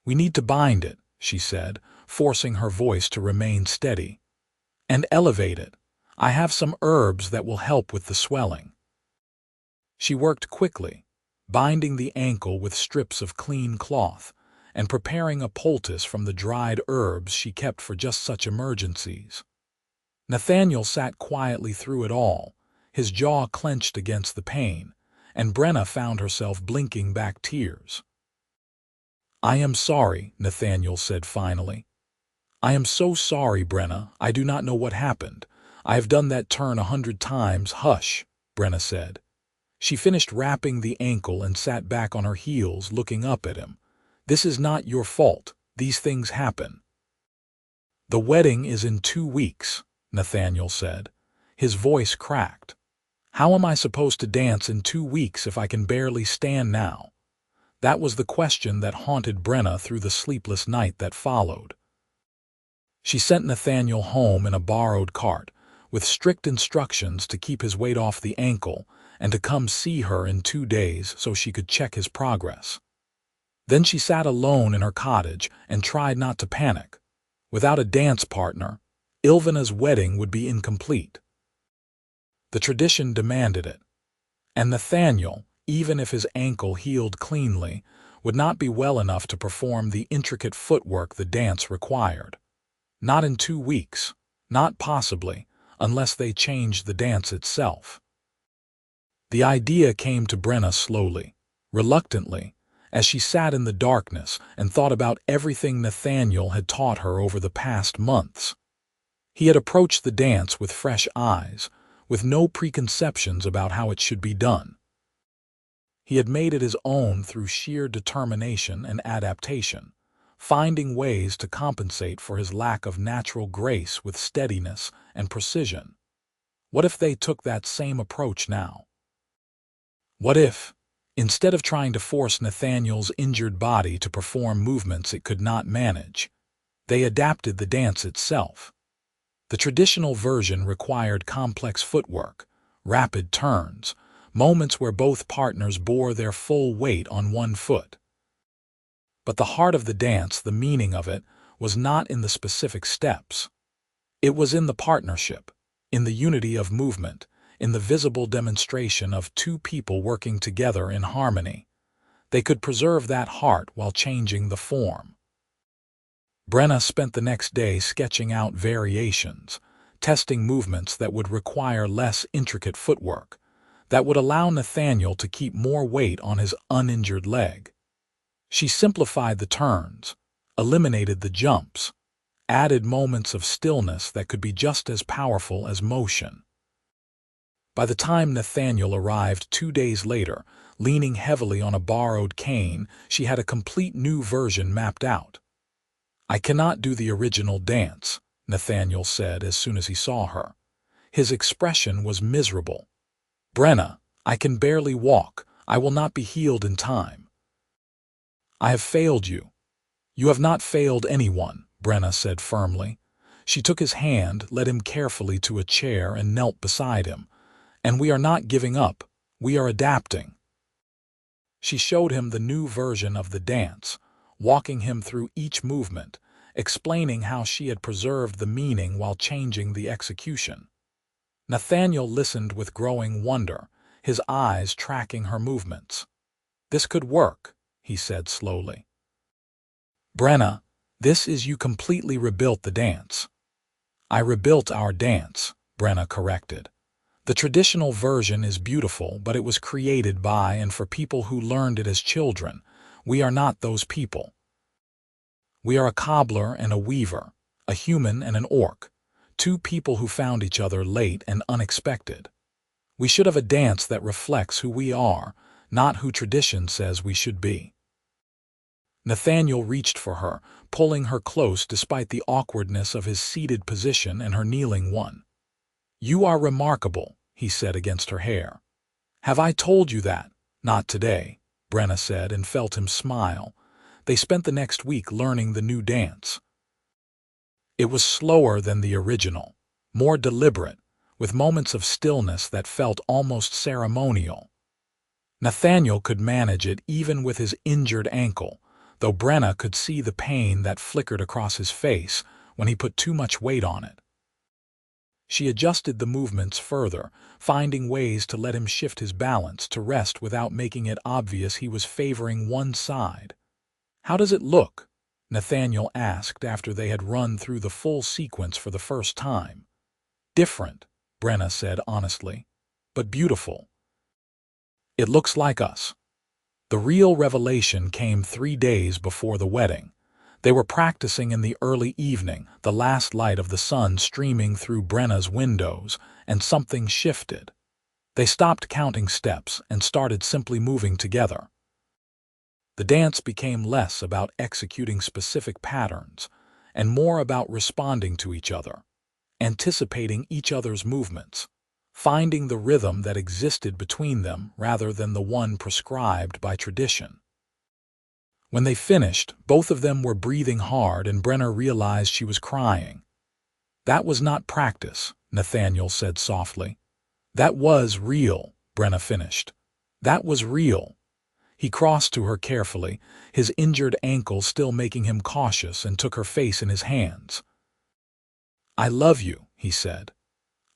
"We need to bind it," she said, forcing her voice to remain steady. "And elevate it. I have some herbs that will help with the swelling." She worked quickly, binding the ankle with strips of clean cloth, and preparing a poultice from the dried herbs she kept for just such emergencies. Nathaniel sat quietly through it all, his jaw clenched against the pain, and Brenna found herself blinking back tears. "I am sorry," Nathaniel said finally. "I am so sorry, Brenna. I do not know what happened. I have done that turn 100 times." "Hush," Brenna said. She finished wrapping the ankle and sat back on her heels, looking up at him. "This is not your fault. These things happen." "The wedding is in 2 weeks," Nathaniel said. His voice cracked. "How am I supposed to dance in 2 weeks if I can barely stand now?" That was the question that haunted Brenna through the sleepless night that followed. She sent Nathaniel home in a borrowed cart, with strict instructions to keep his weight off the ankle and to come see her in 2 days so she could check his progress. Then she sat alone in her cottage and tried not to panic. Without a dance partner, Ilvenna's wedding would be incomplete. The tradition demanded it, and Nathaniel, even if his ankle healed cleanly, would not be well enough to perform the intricate footwork the dance required. Not in 2 weeks, not possibly, unless they changed the dance itself. The idea came to Brenna slowly, reluctantly, as she sat in the darkness and thought about everything Nathaniel had taught her over the past months. He had approached the dance with fresh eyes, with no preconceptions about how it should be done. He had made it his own through sheer determination and adaptation, finding ways to compensate for his lack of natural grace with steadiness and precision. What if they took that same approach now? What if, instead of trying to force Nathaniel's injured body to perform movements it could not manage, they adapted the dance itself? The traditional version required complex footwork, rapid turns, moments where both partners bore their full weight on one foot. But the heart of the dance, the meaning of it, was not in the specific steps. It was in the partnership, in the unity of movement, in the visible demonstration of 2 people working together in harmony. They could preserve that heart while changing the form. Brenna spent the next day sketching out variations, testing movements that would require less intricate footwork, that would allow Nathaniel to keep more weight on his uninjured leg. She simplified the turns, eliminated the jumps, added moments of stillness that could be just as powerful as motion. By the time Nathaniel arrived 2 days later, leaning heavily on a borrowed cane, she had a complete new version mapped out. "I cannot do the original dance," Nathaniel said as soon as he saw her. His expression was miserable. "Brenna, I can barely walk. I will not be healed in time." "I have failed you." "You have not failed anyone," Brenna said firmly. She took his hand, led him carefully to a chair, and knelt beside him. "And we are not giving up. We are adapting." She showed him the new version of the dance, walking him through each movement, explaining how she had preserved the meaning while changing the execution. Nathaniel listened with growing wonder, his eyes tracking her movements. "This could work," he said slowly. "Brenna, this is you completely rebuilt the dance." "I rebuilt our dance," Brenna corrected. "The traditional version is beautiful, but it was created by and for people who learned it as children. We are not those people. We are a cobbler and a weaver, a human and an orc, 2 people who found each other late and unexpected. We should have a dance that reflects who we are, not who tradition says we should be." Nathaniel reached for her, pulling her close despite the awkwardness of his seated position and her kneeling one. "You are remarkable," he said against her hair. "Have I told you that?" "Not today," Brenna said and felt him smile. They spent the next week learning the new dance. It was slower than the original, more deliberate, with moments of stillness that felt almost ceremonial. Nathaniel could manage it even with his injured ankle, though Brenna could see the pain that flickered across his face when he put too much weight on it. She adjusted the movements further, finding ways to let him shift his balance, to rest without making it obvious he was favoring one side. "How does it look?" Nathaniel asked after they had run through the full sequence for the first time. "Different," Brenna said honestly, "but beautiful." It looks like us. The real revelation came 3 days before the wedding. They were practicing in the early evening, the last light of the sun streaming through Brenna's windows, and something shifted. They stopped counting steps and started simply moving together. The dance became less about executing specific patterns and more about responding to each other, anticipating each other's movements, finding the rhythm that existed between them rather than the one prescribed by tradition. When they finished, both of them were breathing hard and Brenna realized she was crying. "That was not practice," Nathaniel said softly. "That was real," Brenna finished. "That was real." He crossed to her carefully, his injured ankle still making him cautious, and took her face in his hands. "I love you," he said.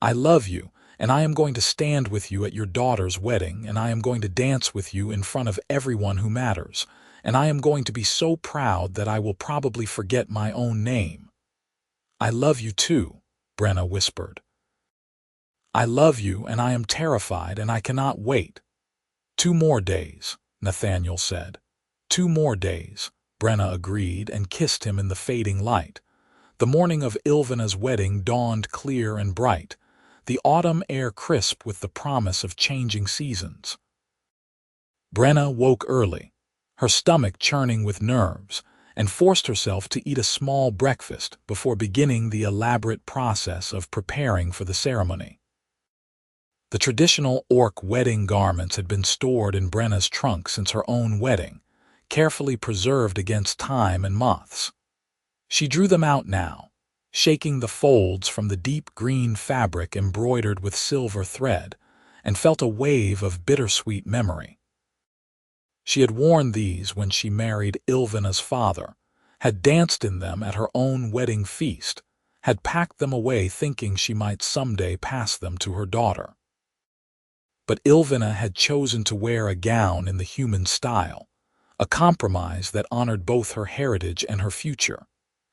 "I love you, and I am going to stand with you at your daughter's wedding, and I am going to dance with you in front of everyone who matters, and I am going to be so proud that I will probably forget my own name." "I love you too," Brenna whispered. "I love you, and I am terrified, and I cannot wait." "2 more days," Nathaniel said. "2 more days," Brenna agreed and kissed him in the fading light. The morning of Ilvenna's wedding dawned clear and bright, the autumn air crisp with the promise of changing seasons. Brenna woke early, her stomach churning with nerves, and forced herself to eat a small breakfast before beginning the elaborate process of preparing for the ceremony. The traditional Orc wedding garments had been stored in Brenna's trunk since her own wedding, carefully preserved against time and moths. She drew them out now, shaking the folds from the deep green fabric embroidered with silver thread, and felt a wave of bittersweet memory. She had worn these when she married Ilvenna's father, had danced in them at her own wedding feast, had packed them away thinking she might someday pass them to her daughter. But Ilvenna had chosen to wear a gown in the human style, a compromise that honored both her heritage and her future,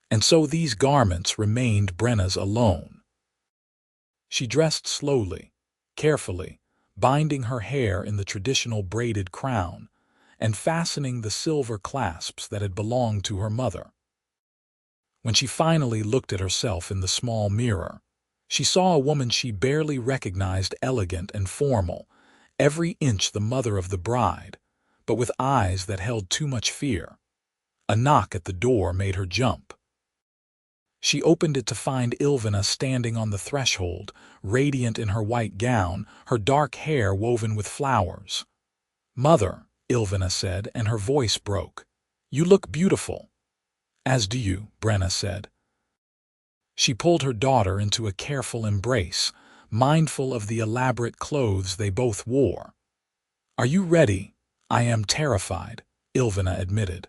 and so these garments remained Brenna's alone. She dressed slowly, carefully, binding her hair in the traditional braided crown and fastening the silver clasps that had belonged to her mother. When she finally looked at herself in the small mirror, she saw a woman she barely recognized, elegant and formal, every inch the mother of the bride, but with eyes that held too much fear. A knock at the door made her jump. She opened it to find Ilvenna standing on the threshold, radiant in her white gown, her dark hair woven with flowers. "Mother," Ilvenna said, and her voice broke. "You look beautiful." "As do you," Brenna said. She pulled her daughter into a careful embrace, mindful of the elaborate clothes they both wore. "Are you ready?" "I am terrified," Ilvenna admitted.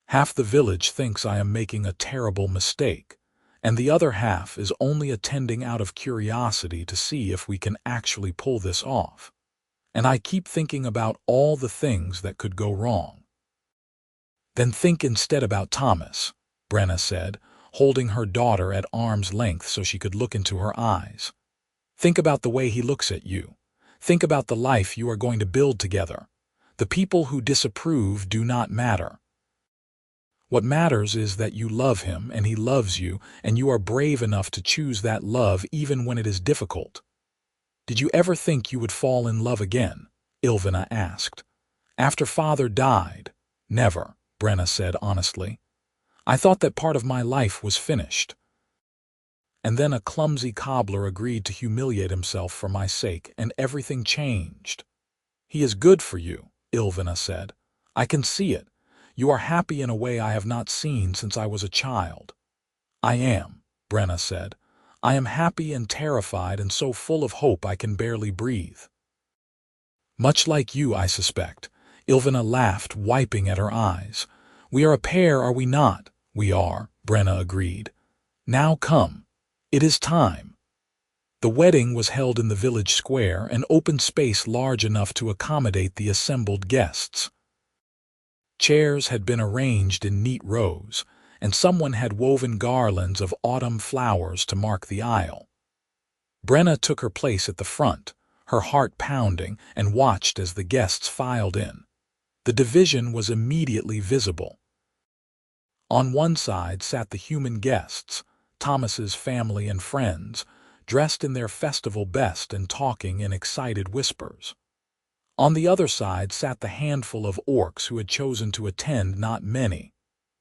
"Half the village thinks I am making a terrible mistake, and the other half is only attending out of curiosity to see if we can actually pull this off. And I keep thinking about all the things that could go wrong." "Then think instead about Thomas," Brenna said, holding her daughter at arm's length so she could look into her eyes. "Think about the way he looks at you. Think about the life you are going to build together. The people who disapprove do not matter. What matters is that you love him and he loves you, and you are brave enough to choose that love even when it is difficult." "Did you ever think you would fall in love again?" Ilvenna asked. "After Father died?" "Never," Brenna said honestly. "I thought that part of my life was finished. And then a clumsy cobbler agreed to humiliate himself for my sake, and everything changed." "He is good for you," Ilvenna said. "I can see it. You are happy in a way I have not seen since I was a child." "I am," Brenna said. "I am happy and terrified and so full of hope I can barely breathe." "Much like you, I suspect," Ilvenna laughed, wiping at her eyes. "We are a pair, are we not?" "We are," Brenna agreed. "Now come. It is time." The wedding was held in the village square, an open space large enough to accommodate the assembled guests. Chairs had been arranged in neat rows, and someone had woven garlands of autumn flowers to mark the aisle. Brenna took her place at the front, her heart pounding, and watched as the guests filed in. The division was immediately visible. On one side sat the human guests, Thomas's family and friends, dressed in their festival best and talking in excited whispers. On the other side sat the handful of orcs who had chosen to attend, not many.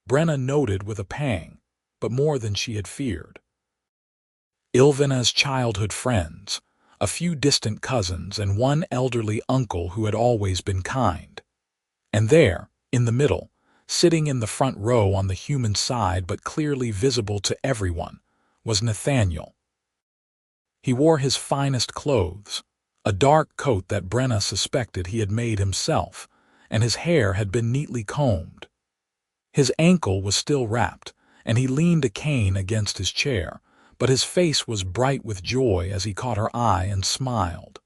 Brenna noted with a pang, but more than she had feared. Ilvenna's childhood friends, a few distant cousins, and one elderly uncle who had always been kind. And there, in the middle, sitting in the front row on the human side but clearly visible to everyone, was Nathaniel. He wore his finest clothes, a dark coat that Brenna suspected he had made himself, and his hair had been neatly combed. His ankle was still wrapped, and he leaned a cane against his chair, but his face was bright with joy as he caught her eye and smiled.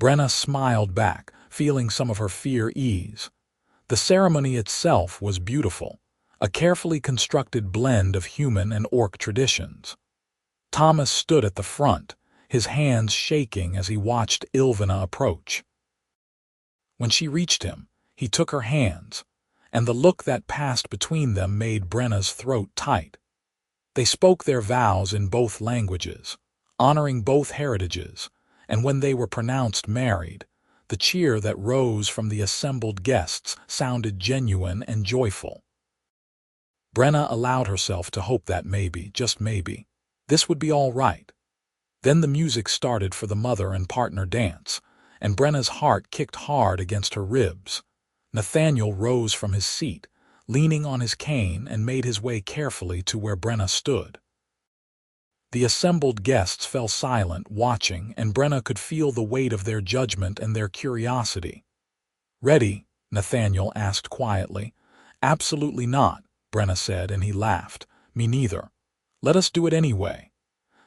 Brenna smiled back, feeling some of her fear ease. The ceremony itself was beautiful, a carefully constructed blend of human and orc traditions. Thomas stood at the front, his hands shaking as he watched Ilvenna approach. When she reached him, he took her hands, and the look that passed between them made Brenna's throat tight. They spoke their vows in both languages, honoring both heritages, and when they were pronounced married, the cheer that rose from the assembled guests sounded genuine and joyful. Brenna allowed herself to hope that maybe, just maybe, this would be all right. Then the music started for the mother and partner dance, and Brenna's heart kicked hard against her ribs. Nathaniel rose from his seat, leaning on his cane, and made his way carefully to where Brenna stood. The assembled guests fell silent, watching, and Brenna could feel the weight of their judgment and their curiosity. "Ready?" Nathaniel asked quietly. "Absolutely not," Brenna said, and he laughed. "Me neither. Let us do it anyway."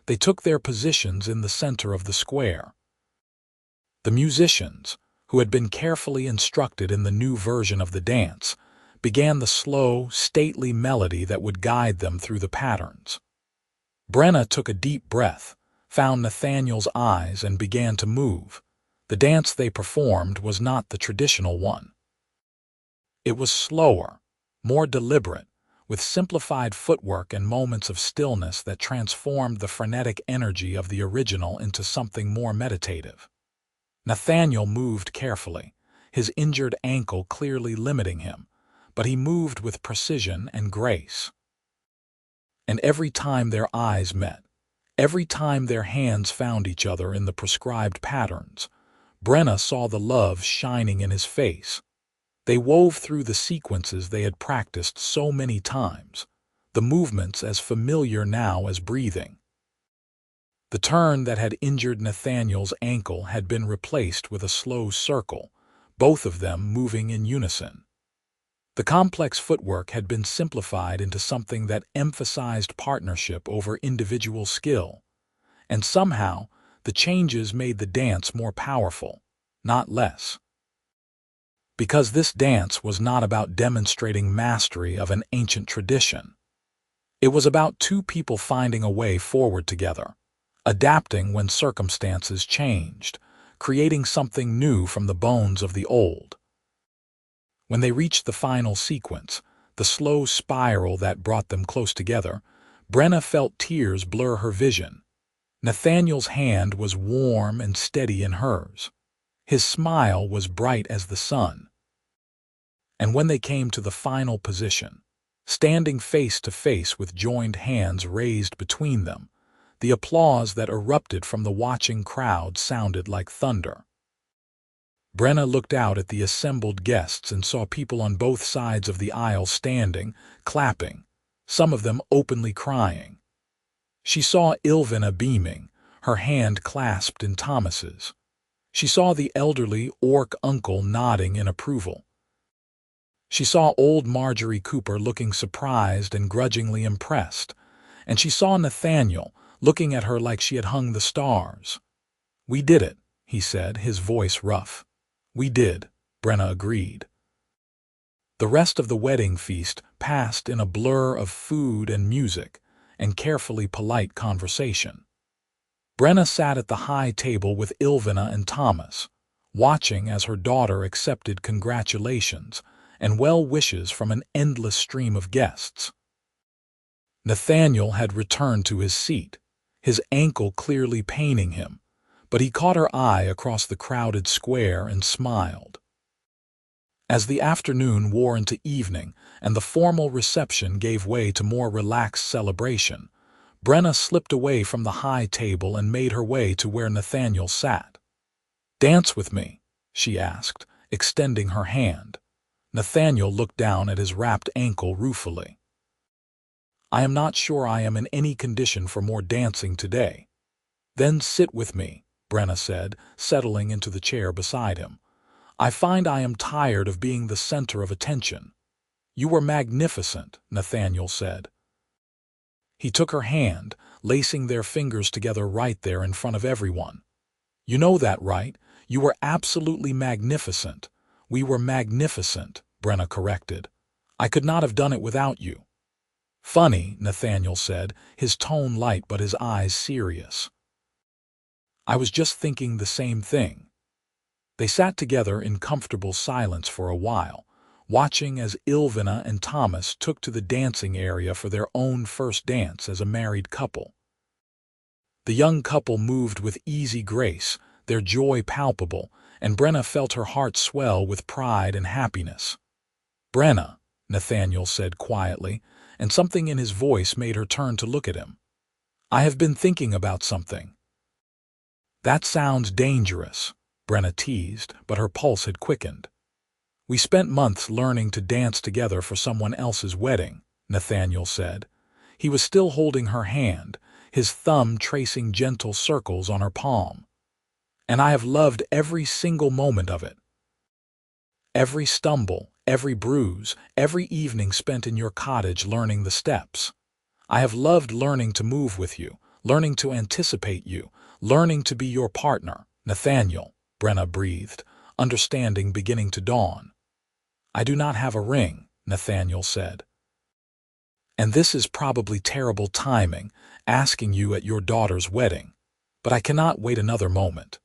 They took their positions in the center of the square. The musicians, who had been carefully instructed in the new version of the dance, began the slow, stately melody that would guide them through the patterns. Brenna took a deep breath, found Nathaniel's eyes, and began to move. The dance they performed was not the traditional one. It was slower, more deliberate, with simplified footwork and moments of stillness that transformed the frenetic energy of the original into something more meditative. Nathaniel moved carefully, his injured ankle clearly limiting him, but he moved with precision and grace. And every time their eyes met, every time their hands found each other in the prescribed patterns, Brenna saw the love shining in his face. They wove through the sequences they had practiced so many times, the movements as familiar now as breathing. The turn that had injured Nathaniel's ankle had been replaced with a slow circle, both of them moving in unison. The complex footwork had been simplified into something that emphasized partnership over individual skill, and somehow the changes made the dance more powerful, not less. Because this dance was not about demonstrating mastery of an ancient tradition. It was about two people finding a way forward together, adapting when circumstances changed, creating something new from the bones of the old. When they reached the final sequence, the slow spiral that brought them close together, Brenna felt tears blur her vision. Nathaniel's hand was warm and steady in hers. His smile was bright as the sun. And when they came to the final position, standing face to face with joined hands raised between them, the applause that erupted from the watching crowd sounded like thunder. Brenna looked out at the assembled guests and saw people on both sides of the aisle standing, clapping, some of them openly crying. She saw Ilvenna beaming, her hand clasped in Thomas's. She saw the elderly orc uncle nodding in approval. She saw old Marjorie Cooper looking surprised and grudgingly impressed, and she saw Nathaniel looking at her like she had hung the stars. "We did it," he said, his voice rough. "We did," Brenna agreed. The rest of the wedding feast passed in a blur of food and music and carefully polite conversation. Brenna sat at the high table with Ilvenna and Thomas, watching as her daughter accepted congratulations and well wishes from an endless stream of guests. Nathaniel had returned to his seat, his ankle clearly paining him, but he caught her eye across the crowded square and smiled. As the afternoon wore into evening and the formal reception gave way to more relaxed celebration, Brenna slipped away from the high table and made her way to where Nathaniel sat. "Dance with me," she asked, extending her hand. Nathaniel looked down at his wrapped ankle ruefully. "I am not sure I am in any condition for more dancing today." "Then sit with me," Brenna said, settling into the chair beside him. "I find I am tired of being the center of attention." "You were magnificent," Nathaniel said. He took her hand, lacing their fingers together right there in front of everyone. "You know that, right? You were absolutely magnificent." "We were magnificent," Brenna corrected. "I could not have done it without you." "Funny," Nathaniel said, his tone light but his eyes serious. "I was just thinking the same thing." They sat together in comfortable silence for a while, watching as Ilvenna and Thomas took to the dancing area for their own first dance as a married couple. The young couple moved with easy grace, their joy palpable, and Brenna felt her heart swell with pride and happiness. "Brenna," Nathaniel said quietly, and something in his voice made her turn to look at him. "I have been thinking about something." "That sounds dangerous," Brenna teased, but her pulse had quickened. "We spent months learning to dance together for someone else's wedding," Nathaniel said. He was still holding her hand, his thumb tracing gentle circles on her palm. "And I have loved every single moment of it. Every stumble, every bruise, every evening spent in your cottage learning the steps. I have loved learning to move with you, learning to anticipate you, learning to be your partner." "Nathaniel," Brenna breathed, understanding beginning to dawn. "I do not have a ring," Nathaniel said. "And this is probably terrible timing, asking you at your daughter's wedding. But I cannot wait another moment.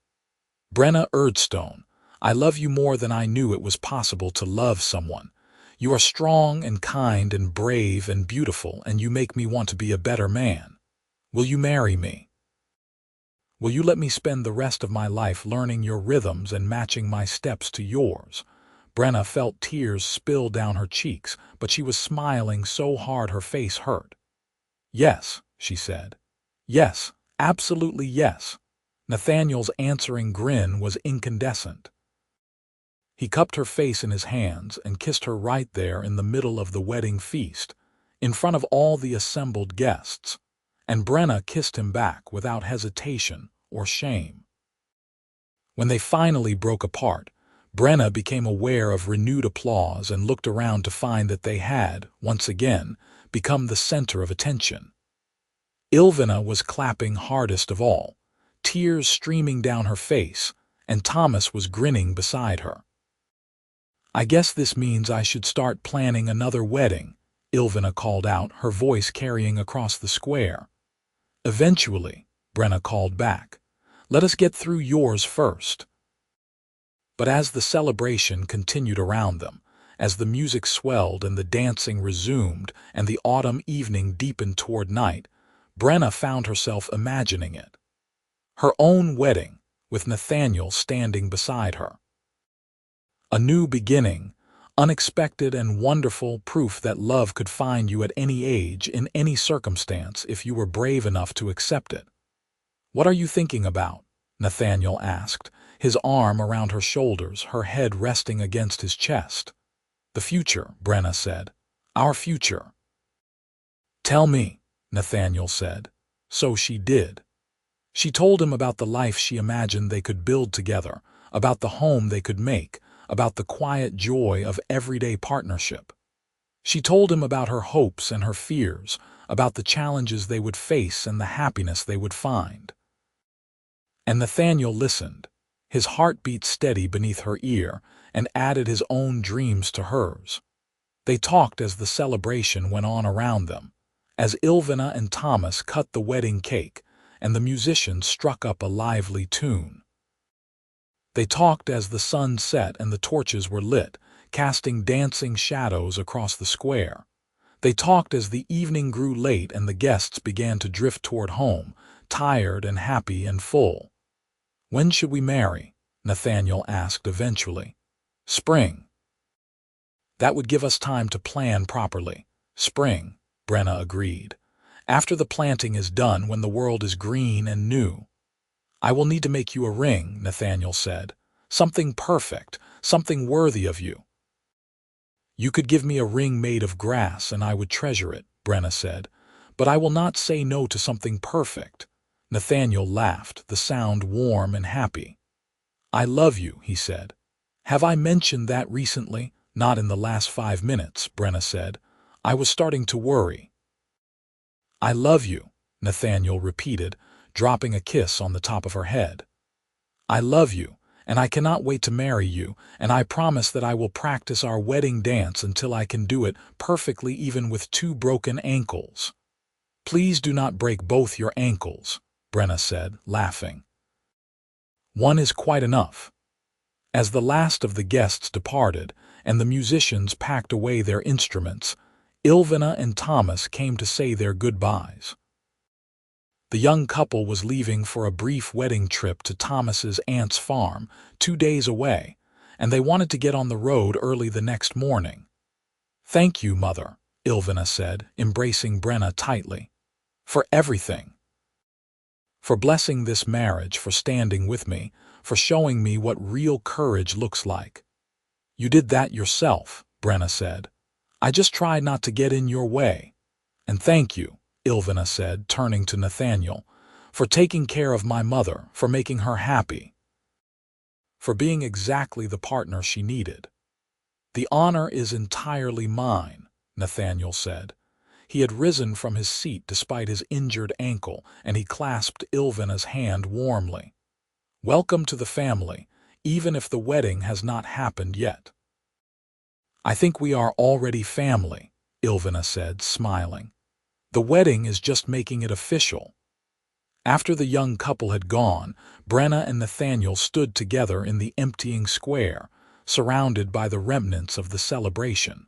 Brenna Erdstone, I love you more than I knew it was possible to love someone. You are strong and kind and brave and beautiful, and you make me want to be a better man. Will you marry me? Will you let me spend the rest of my life learning your rhythms and matching my steps to yours?" Brenna felt tears spill down her cheeks, but she was smiling so hard her face hurt. "Yes," she said. "Yes, absolutely yes." Nathaniel's answering grin was incandescent. He cupped her face in his hands and kissed her right there in the middle of the wedding feast, in front of all the assembled guests, and Brenna kissed him back without hesitation or shame. When they finally broke apart, Brenna became aware of renewed applause and looked around to find that they had, once again, become the center of attention. Ilvenna was clapping hardest of all, tears streaming down her face, and Thomas was grinning beside her. "I guess this means I should start planning another wedding," Ilvenna called out, her voice carrying across the square. "Eventually," Brenna called back. "Let us get through yours first." But as the celebration continued around them, as the music swelled and the dancing resumed and the autumn evening deepened toward night, Brenna found herself imagining it. Her own wedding, with Nathaniel standing beside her. A new beginning, unexpected and wonderful proof that love could find you at any age, in any circumstance, if you were brave enough to accept it. "What are you thinking about?" Nathaniel asked, his arm around her shoulders, her head resting against his chest. "The future," Brenna said. "Our future." "Tell me," Nathaniel said. So she did. She told him about the life she imagined they could build together, about the home they could make, about the quiet joy of everyday partnership. She told him about her hopes and her fears, about the challenges they would face and the happiness they would find. And Nathaniel listened, his heartbeat steady beneath her ear, and added his own dreams to hers. They talked as the celebration went on around them, as Ilvenna and Thomas cut the wedding cake, and the musicians struck up a lively tune. They talked as the sun set and the torches were lit, casting dancing shadows across the square. They talked as the evening grew late and the guests began to drift toward home, tired and happy and full. "When should we marry?" Nathaniel asked eventually. "Spring." "That would give us time to plan properly." "Spring," Brenna agreed. "After the planting is done, when the world is green and new." "I will need to make you a ring," Nathaniel said. "Something perfect, something worthy of you." "You could give me a ring made of grass and I would treasure it," Brenna said. "But I will not say no to something perfect." Nathaniel laughed, the sound warm and happy. "I love you," he said. "Have I mentioned that recently?" "Not in the last 5 minutes," Brenna said. "I was starting to worry." "I love you," Nathaniel repeated, dropping a kiss on the top of her head. "I love you, and I cannot wait to marry you, and I promise that I will practice our wedding dance until I can do it perfectly even with 2 broken ankles." "Please do not break both your ankles," Brenna said, laughing. "One is quite enough." As the last of the guests departed and the musicians packed away their instruments, Ilvenna and Thomas came to say their goodbyes. The young couple was leaving for a brief wedding trip to Thomas's aunt's farm, 2 days away, and they wanted to get on the road early the next morning. "Thank you, Mother," Ilvenna said, embracing Brenna tightly. "For everything. For blessing this marriage, for standing with me, for showing me what real courage looks like." "You did that yourself," Brenna said. "I just tried not to get in your way." "And thank you," Ilvenna said, turning to Nathaniel, "for taking care of my mother, for making her happy, for being exactly the partner she needed." "The honor is entirely mine," Nathaniel said. He had risen from his seat despite his injured ankle, and he clasped Ilvenna's hand warmly. "Welcome to the family, even if the wedding has not happened yet." "I think we are already family," Ilvenna said, smiling. "The wedding is just making it official." After the young couple had gone, Brenna and Nathaniel stood together in the emptying square, surrounded by the remnants of the celebration.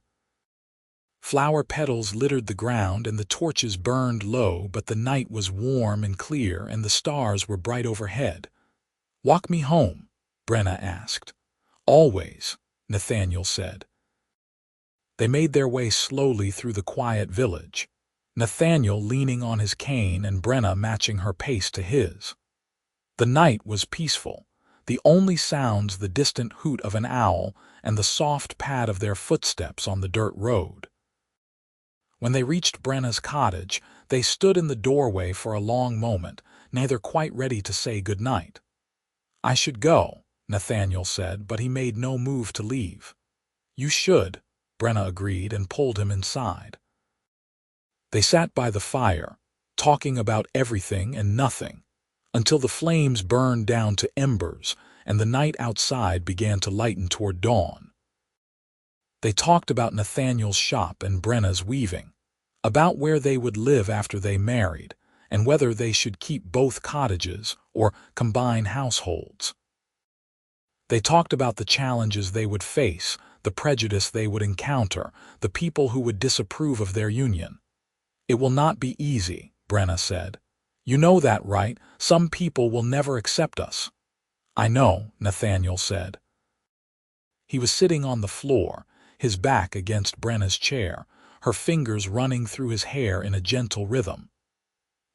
Flower petals littered the ground and the torches burned low, but the night was warm and clear and the stars were bright overhead. "Walk me home?" Brenna asked. "Always," Nathaniel said. They made their way slowly through the quiet village, Nathaniel leaning on his cane and Brenna matching her pace to his. The night was peaceful, the only sounds the distant hoot of an owl and the soft pad of their footsteps on the dirt road. When they reached Brenna's cottage, they stood in the doorway for a long moment, neither quite ready to say good night. "I should go," Nathaniel said, but he made no move to leave. "You should," Brenna agreed and pulled him inside. They sat by the fire, talking about everything and nothing, until the flames burned down to embers and the night outside began to lighten toward dawn. They talked about Nathaniel's shop and Brenna's weaving, about where they would live after they married, and whether they should keep both cottages or combine households. They talked about the challenges they would face, the prejudice they would encounter, the people who would disapprove of their union. "It will not be easy," Brenna said. "You know that, right? Some people will never accept us." "I know," Nathaniel said. He was sitting on the floor, his back against Brenna's chair, her fingers running through his hair in a gentle rhythm.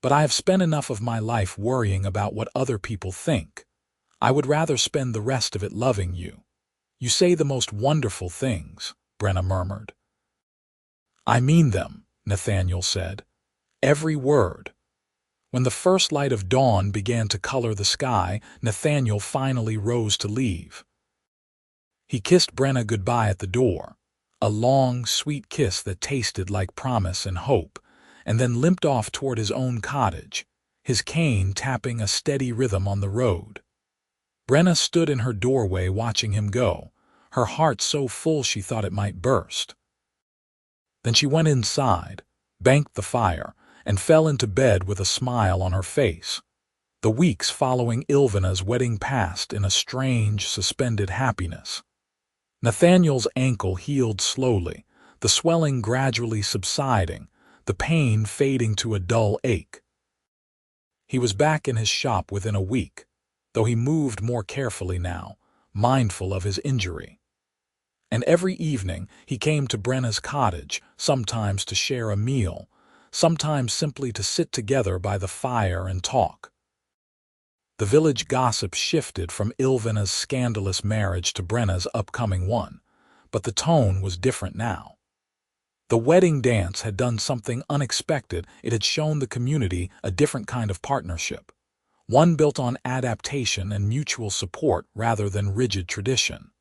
"But I have spent enough of my life worrying about what other people think. I would rather spend the rest of it loving you." "You say the most wonderful things," Brenna murmured. "I mean them," Nathaniel said. "Every word." When the first light of dawn began to color the sky, Nathaniel finally rose to leave. He kissed Brenna goodbye at the door, a long, sweet kiss that tasted like promise and hope, and then limped off toward his own cottage, his cane tapping a steady rhythm on the road. Brenna stood in her doorway watching him go, her heart so full she thought it might burst. Then she went inside, banked the fire, and fell into bed with a smile on her face. The weeks following Ilvenna's wedding passed in a strange, suspended happiness. Nathaniel's ankle healed slowly, the swelling gradually subsiding, the pain fading to a dull ache. He was back in his shop within a week, though he moved more carefully now, mindful of his injury. And every evening he came to Brenna's cottage, sometimes to share a meal, sometimes simply to sit together by the fire and talk. The village gossip shifted from Ilvenna's scandalous marriage to Brenna's upcoming one, but the tone was different now. The wedding dance had done something unexpected. It had shown the community a different kind of partnership, one built on adaptation and mutual support rather than rigid tradition.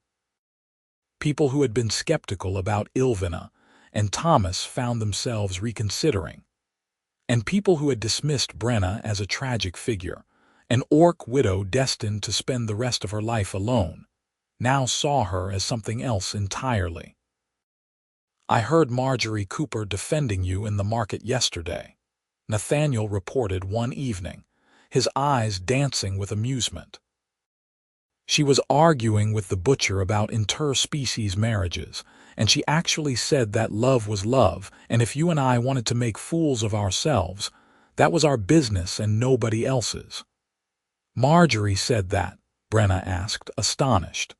People who had been skeptical about Ilvenna and Thomas found themselves reconsidering, and people who had dismissed Brenna as a tragic figure, an orc widow destined to spend the rest of her life alone, now saw her as something else entirely. "I heard Marjorie Cooper defending you in the market yesterday," Nathaniel reported one evening, his eyes dancing with amusement. "She was arguing with the butcher about interspecies marriages, and she actually said that love was love, and if you and I wanted to make fools of ourselves, that was our business and nobody else's." "Marjorie said that?" Brenna asked, astonished.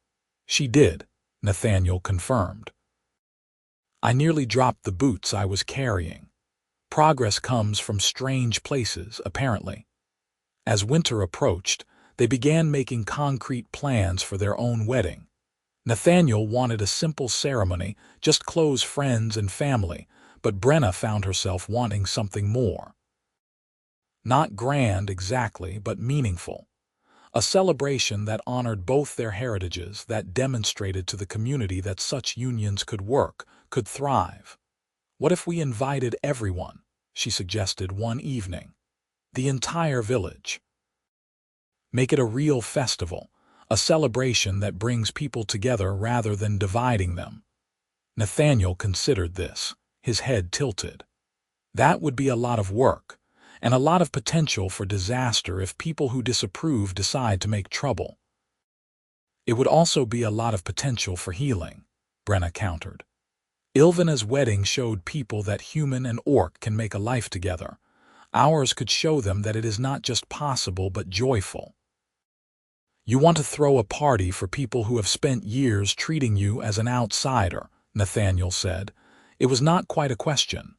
"She did," Nathaniel confirmed. "I nearly dropped the boots I was carrying. Progress comes from strange places, apparently." As winter approached, they began making concrete plans for their own wedding. Nathaniel wanted a simple ceremony, just close friends and family, but Brenna found herself wanting something more. Not grand exactly, but meaningful. A celebration that honored both their heritages, that demonstrated to the community that such unions could work, could thrive. "What if we invited everyone?" she suggested one evening. "The entire village. Make it a real festival, a celebration that brings people together rather than dividing them." Nathaniel considered this, his head tilted. That would be a lot of work, and a lot of potential for disaster if people who disapprove decide to make trouble. "It would also be a lot of potential for healing," Brenna countered. "Ilvenna's wedding showed people that human and orc can make a life together. Ours could show them that it is not just possible but joyful." "You want to throw a party for people who have spent years treating you as an outsider," Nathaniel said. It was not quite a question.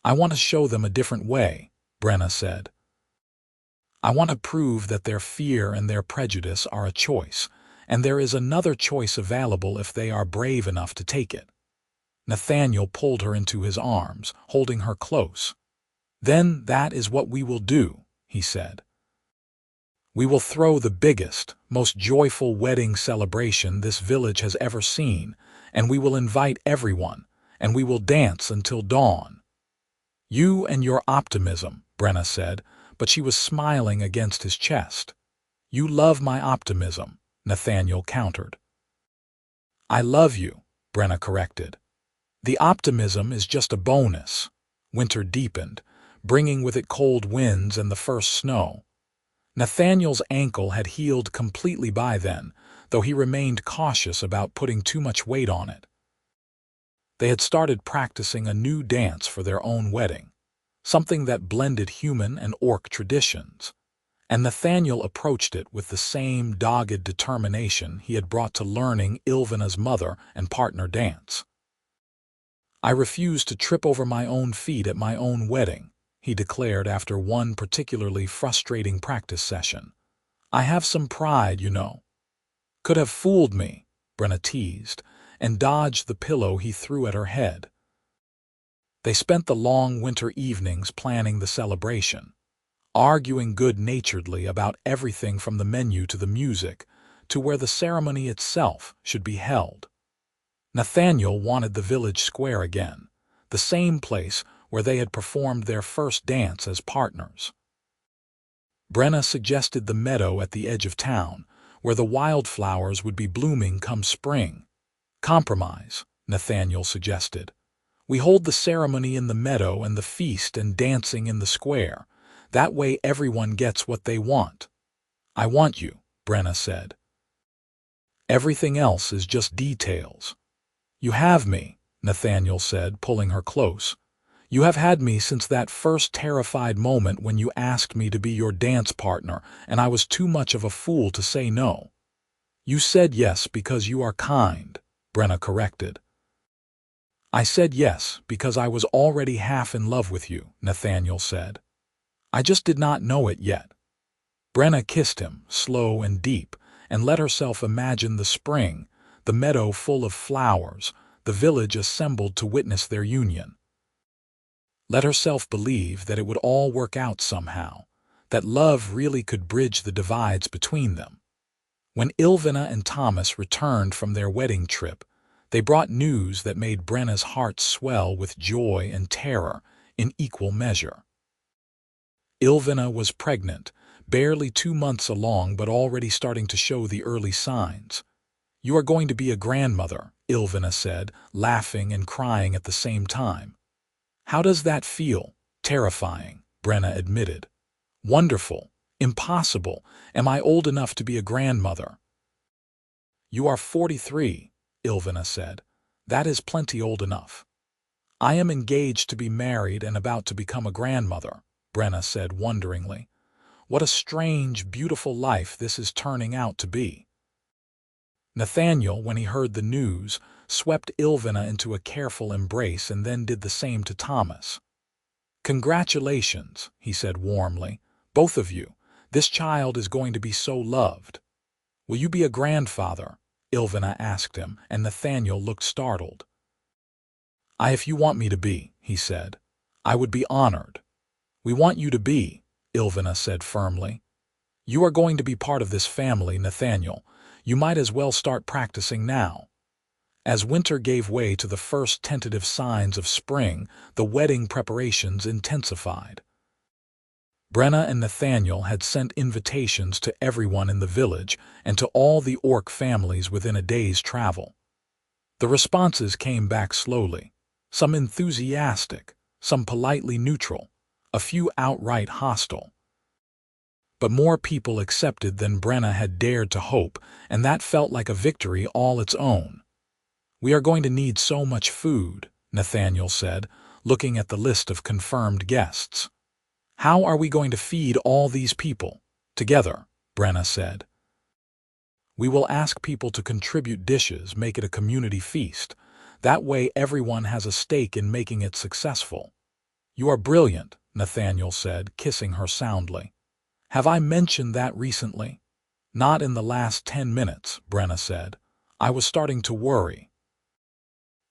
"I want to show them a different way," Brenna said. "I want to prove that their fear and their prejudice are a choice, and there is another choice available if they are brave enough to take it." Nathaniel pulled her into his arms, holding her close. "Then that is what we will do," he said. "We will throw the biggest, most joyful wedding celebration this village has ever seen, and we will invite everyone, and we will dance until dawn." "You and your optimism," Brenna said, but she was smiling against his chest. "You love my optimism," Nathaniel countered. "I love you," Brenna corrected. "The optimism is just a bonus." Winter deepened, bringing with it cold winds and the first snow. Nathaniel's ankle had healed completely by then, though he remained cautious about putting too much weight on it. They had started practicing a new dance for their own wedding, something that blended human and orc traditions, and Nathaniel approached it with the same dogged determination he had brought to learning Ilvenna's mother and partner dance. "I refuse to trip over my own feet at my own wedding," he declared after one particularly frustrating practice session. "I have some pride, you know." "Could have fooled me," Brenna teased, and dodged the pillow he threw at her head. They spent the long winter evenings planning the celebration, arguing good-naturedly about everything from the menu to the music, to where the ceremony itself should be held. Nathaniel wanted the village square again, the same place where they had performed their first dance as partners. Brenna suggested the meadow at the edge of town, where the wildflowers would be blooming come spring. "Compromise," Nathaniel suggested. We hold the ceremony in the meadow and the feast and dancing in the square. That way everyone gets what they want. I want you, Brenna said. Everything else is just details. You have me, Nathaniel said, pulling her close. You have had me since that first terrified moment when you asked me to be your dance partner, and I was too much of a fool to say no. You said yes because you are kind, Brenna corrected. I said yes because I was already half in love with you, Nathaniel said. I just did not know it yet. Brenna kissed him, slow and deep, and let herself imagine the spring, the meadow full of flowers, the village assembled to witness their union. Let herself believe that it would all work out somehow, that love really could bridge the divides between them. When Ilvenna and Thomas returned from their wedding trip, they brought news that made Brenna's heart swell with joy and terror in equal measure. Ilvenna was pregnant, barely 2 months along but already starting to show the early signs. You are going to be a grandmother, Ilvenna said, laughing and crying at the same time. How does that feel? Terrifying, Brenna admitted. Wonderful. Impossible. Am I old enough to be a grandmother? You are 43, Ilvenna said. That is plenty old enough. I am engaged to be married and about to become a grandmother, Brenna said wonderingly. What a strange, beautiful life this is turning out to be. Nathaniel, when he heard the news, swept Ilvenna into a careful embrace and then did the same to Thomas. Congratulations, he said warmly, both of you. This child is going to be so loved. Will you be a grandfather? Ilvenna asked him, and Nathaniel looked startled. If you want me to be, he said. I would be honored. We want you to be, Ilvenna said firmly. You are going to be part of this family, Nathaniel. You might as well start practicing now. As winter gave way to the first tentative signs of spring, the wedding preparations intensified. Brenna and Nathaniel had sent invitations to everyone in the village and to all the orc families within a day's travel. The responses came back slowly, some enthusiastic, some politely neutral, a few outright hostile. But more people accepted than Brenna had dared to hope, and that felt like a victory all its own. We are going to need so much food, Nathaniel said, looking at the list of confirmed guests. How are we going to feed all these people? Together, Brenna said. We will ask people to contribute dishes, make it a community feast. That way everyone has a stake in making it successful. You are brilliant, Nathaniel said, kissing her soundly. Have I mentioned that recently? Not in the last 10 minutes, Brenna said. I was starting to worry.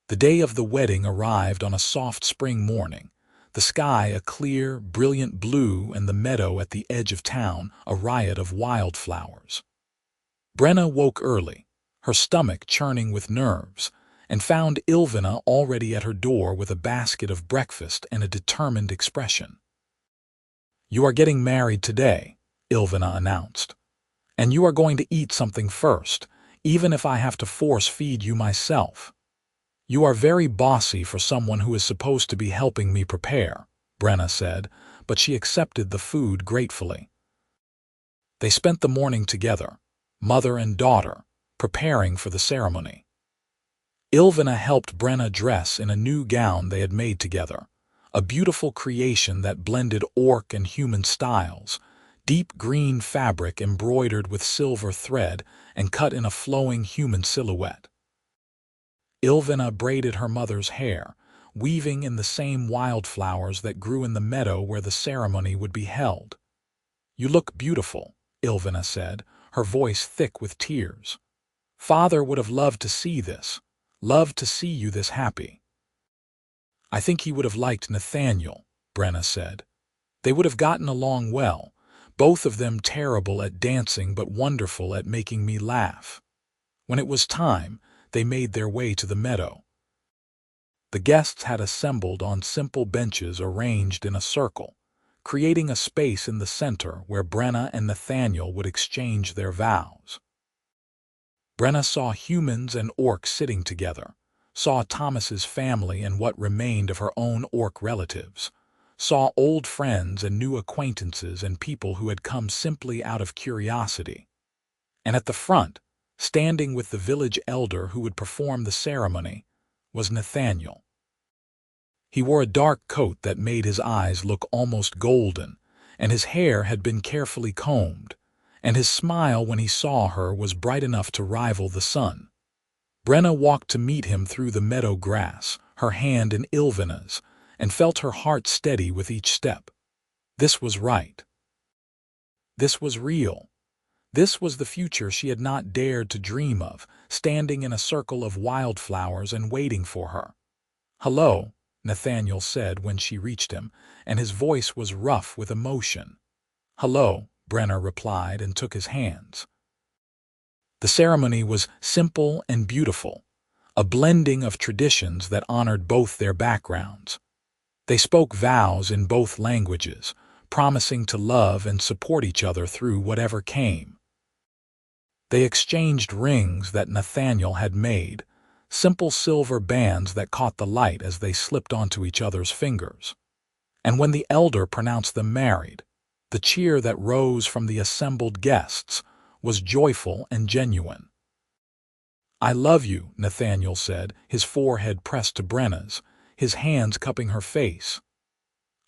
The day of the wedding arrived on a soft spring morning, the sky a clear, brilliant blue and the meadow at the edge of town a riot of wildflowers. Brenna woke early, her stomach churning with nerves, and found Ilvenna already at her door with a basket of breakfast and a determined expression. You are getting married today, Ilvenna announced. And you are going to eat something first, even if I have to force-feed you myself. You are very bossy for someone who is supposed to be helping me prepare, Brenna said, but she accepted the food gratefully. They spent the morning together, mother and daughter, preparing for the ceremony. Ilvenna helped Brenna dress in a new gown they had made together, a beautiful creation that blended orc and human styles, deep green fabric embroidered with silver thread and cut in a flowing human silhouette. Ilvenna braided her mother's hair, weaving in the same wildflowers that grew in the meadow where the ceremony would be held. You look beautiful, Ilvenna said, her voice thick with tears. Father would have loved to see this, loved to see you this happy. I think he would have liked Nathaniel, Brenna said. They would have gotten along well, both of them terrible at dancing but wonderful at making me laugh. When it was time, they made their way to the meadow. The guests had assembled on simple benches arranged in a circle, creating a space in the center where Brenna and Nathaniel would exchange their vows. Brenna saw humans and orcs sitting together, saw Thomas's family and what remained of her own orc relatives, saw old friends and new acquaintances and people who had come simply out of curiosity. And at the front, standing with the village elder who would perform the ceremony, was Nathaniel. He wore a dark coat that made his eyes look almost golden, and his hair had been carefully combed, and his smile when he saw her was bright enough to rival the sun. Brenna walked to meet him through the meadow grass, her hand in Ilvenna's, and felt her heart steady with each step. This was right. This was real. This was the future she had not dared to dream of, standing in a circle of wildflowers and waiting for her. "Hello," Nathaniel said when she reached him, and his voice was rough with emotion. "Hello," Brenna replied and took his hands. The ceremony was simple and beautiful, a blending of traditions that honored both their backgrounds. They spoke vows in both languages, promising to love and support each other through whatever came. They exchanged rings that Nathaniel had made, simple silver bands that caught the light as they slipped onto each other's fingers. And when the elder pronounced them married, the cheer that rose from the assembled guests was joyful and genuine. "I love you," Nathaniel said, his forehead pressed to Brenna's, his hands cupping her face.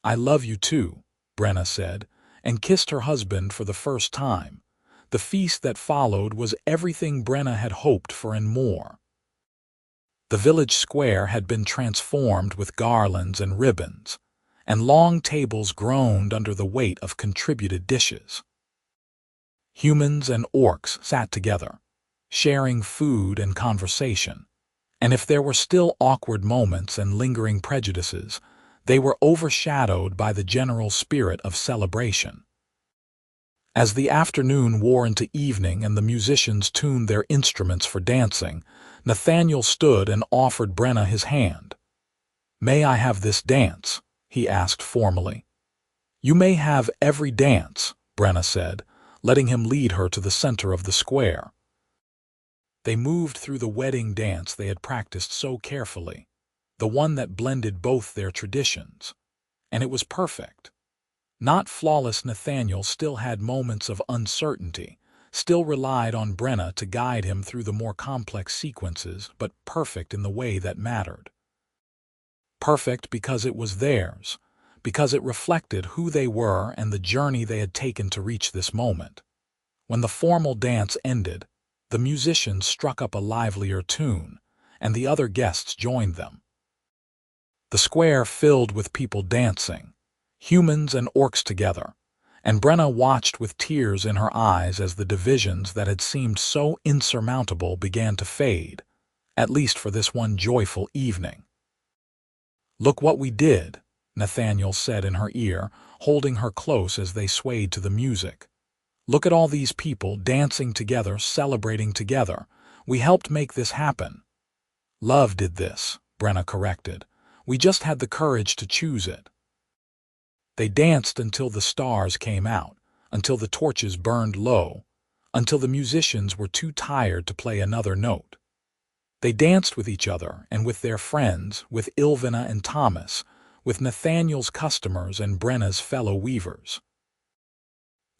"I love you too," Brenna said, and kissed her husband for the first time. The feast that followed was everything Brenna had hoped for and more. The village square had been transformed with garlands and ribbons, and long tables groaned under the weight of contributed dishes. Humans and orcs sat together, sharing food and conversation, and if there were still awkward moments and lingering prejudices, they were overshadowed by the general spirit of celebration. As the afternoon wore into evening and the musicians tuned their instruments for dancing, Nathaniel stood and offered Brenna his hand. "May I have this dance?" he asked formally. "You may have every dance," Brenna said, letting him lead her to the center of the square. They moved through the wedding dance they had practiced so carefully, the one that blended both their traditions, and it was perfect. Not flawless, Nathaniel still had moments of uncertainty, still relied on Brenna to guide him through the more complex sequences, but perfect in the way that mattered. Perfect because it was theirs, because it reflected who they were and the journey they had taken to reach this moment. When the formal dance ended, the musicians struck up a livelier tune, and the other guests joined them. The square filled with people dancing, humans and orcs together, and Brenna watched with tears in her eyes as the divisions that had seemed so insurmountable began to fade, at least for this one joyful evening. "Look what we did," Nathaniel said in her ear, holding her close as they swayed to the music. "Look at all these people dancing together, celebrating together. We helped make this happen." "Love did this," Brenna corrected. "We just had the courage to choose it." They danced until the stars came out, until the torches burned low, until the musicians were too tired to play another note. They danced with each other and with their friends, with Ilvenna and Thomas, with Nathaniel's customers and Brenna's fellow weavers.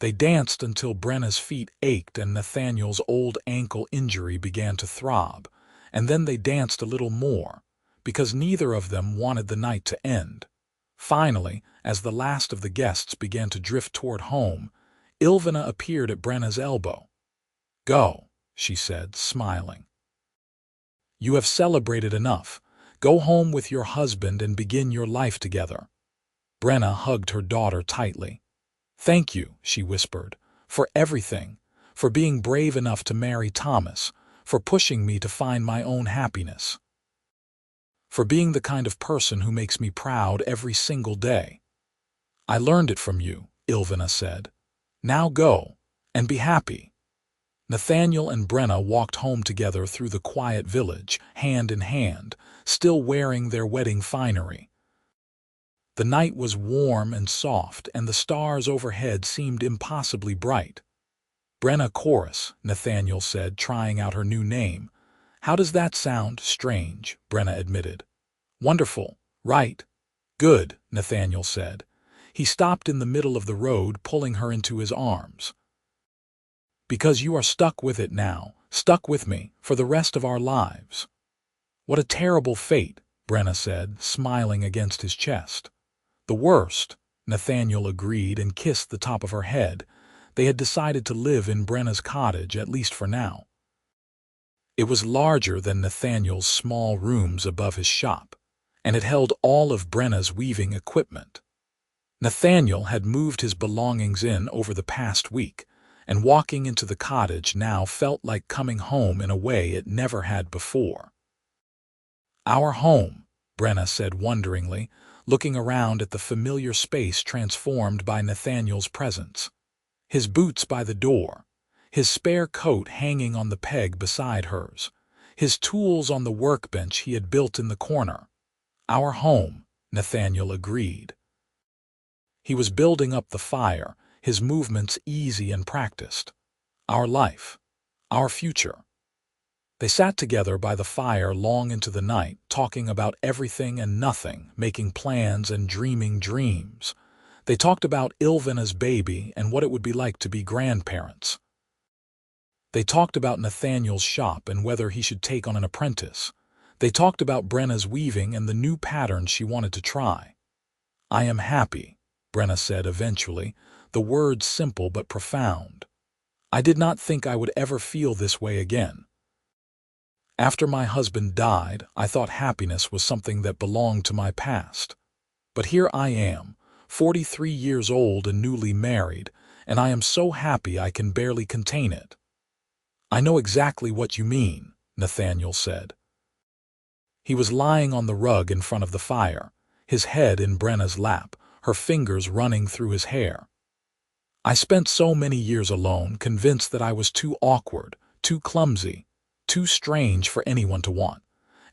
They danced until Brenna's feet ached and Nathaniel's old ankle injury began to throb, and then they danced a little more, because neither of them wanted the night to end. Finally, as the last of the guests began to drift toward home, Ilvenna appeared at Brenna's elbow. "Go," she said, smiling. "You have celebrated enough. Go home with your husband and begin your life together." Brenna hugged her daughter tightly. "Thank you," she whispered, "for everything, for being brave enough to marry Thomas, for pushing me to find my own happiness, for being the kind of person who makes me proud every single day." "I learned it from you," Ilvenna said. "Now go, and be happy." Nathaniel and Brenna walked home together through the quiet village, hand in hand, still wearing their wedding finery. The night was warm and soft, and the stars overhead seemed impossibly bright. "Brenna Chorus," Nathaniel said, trying out her new name, How does that sound? Strange, Brenna admitted. Wonderful, right? Good, Nathaniel said. He stopped in the middle of the road, pulling her into his arms. Because you are stuck with it now, stuck with me, for the rest of our lives. What a terrible fate, Brenna said, smiling against his chest. The worst, Nathaniel agreed and kissed the top of her head. They had decided to live in Brenna's cottage, at least for now. It was larger than Nathaniel's small rooms above his shop, and it held all of Brenna's weaving equipment. Nathaniel had moved his belongings in over the past week, and walking into the cottage now felt like coming home in a way it never had before. Our home, Brenna said wonderingly, looking around at the familiar space transformed by Nathaniel's presence. His boots by the door, his spare coat hanging on the peg beside hers, his tools on the workbench he had built in the corner. Our home, Nathaniel agreed. He was building up the fire, his movements easy and practiced. Our life, our future. They sat together by the fire long into the night, talking about everything and nothing, making plans and dreaming dreams. They talked about Ilvenna's baby and what it would be like to be grandparents. They talked about Nathaniel's shop and whether he should take on an apprentice. They talked about Brenna's weaving and the new patterns she wanted to try. I am happy, Brenna said eventually, the words simple but profound. I did not think I would ever feel this way again. After my husband died, I thought happiness was something that belonged to my past. But here I am, 43 years old and newly married, and I am so happy I can barely contain it. I know exactly what you mean, Nathaniel said. He was lying on the rug in front of the fire, his head in Brenna's lap, her fingers running through his hair. I spent so many years alone, convinced that I was too awkward, too clumsy, too strange for anyone to want.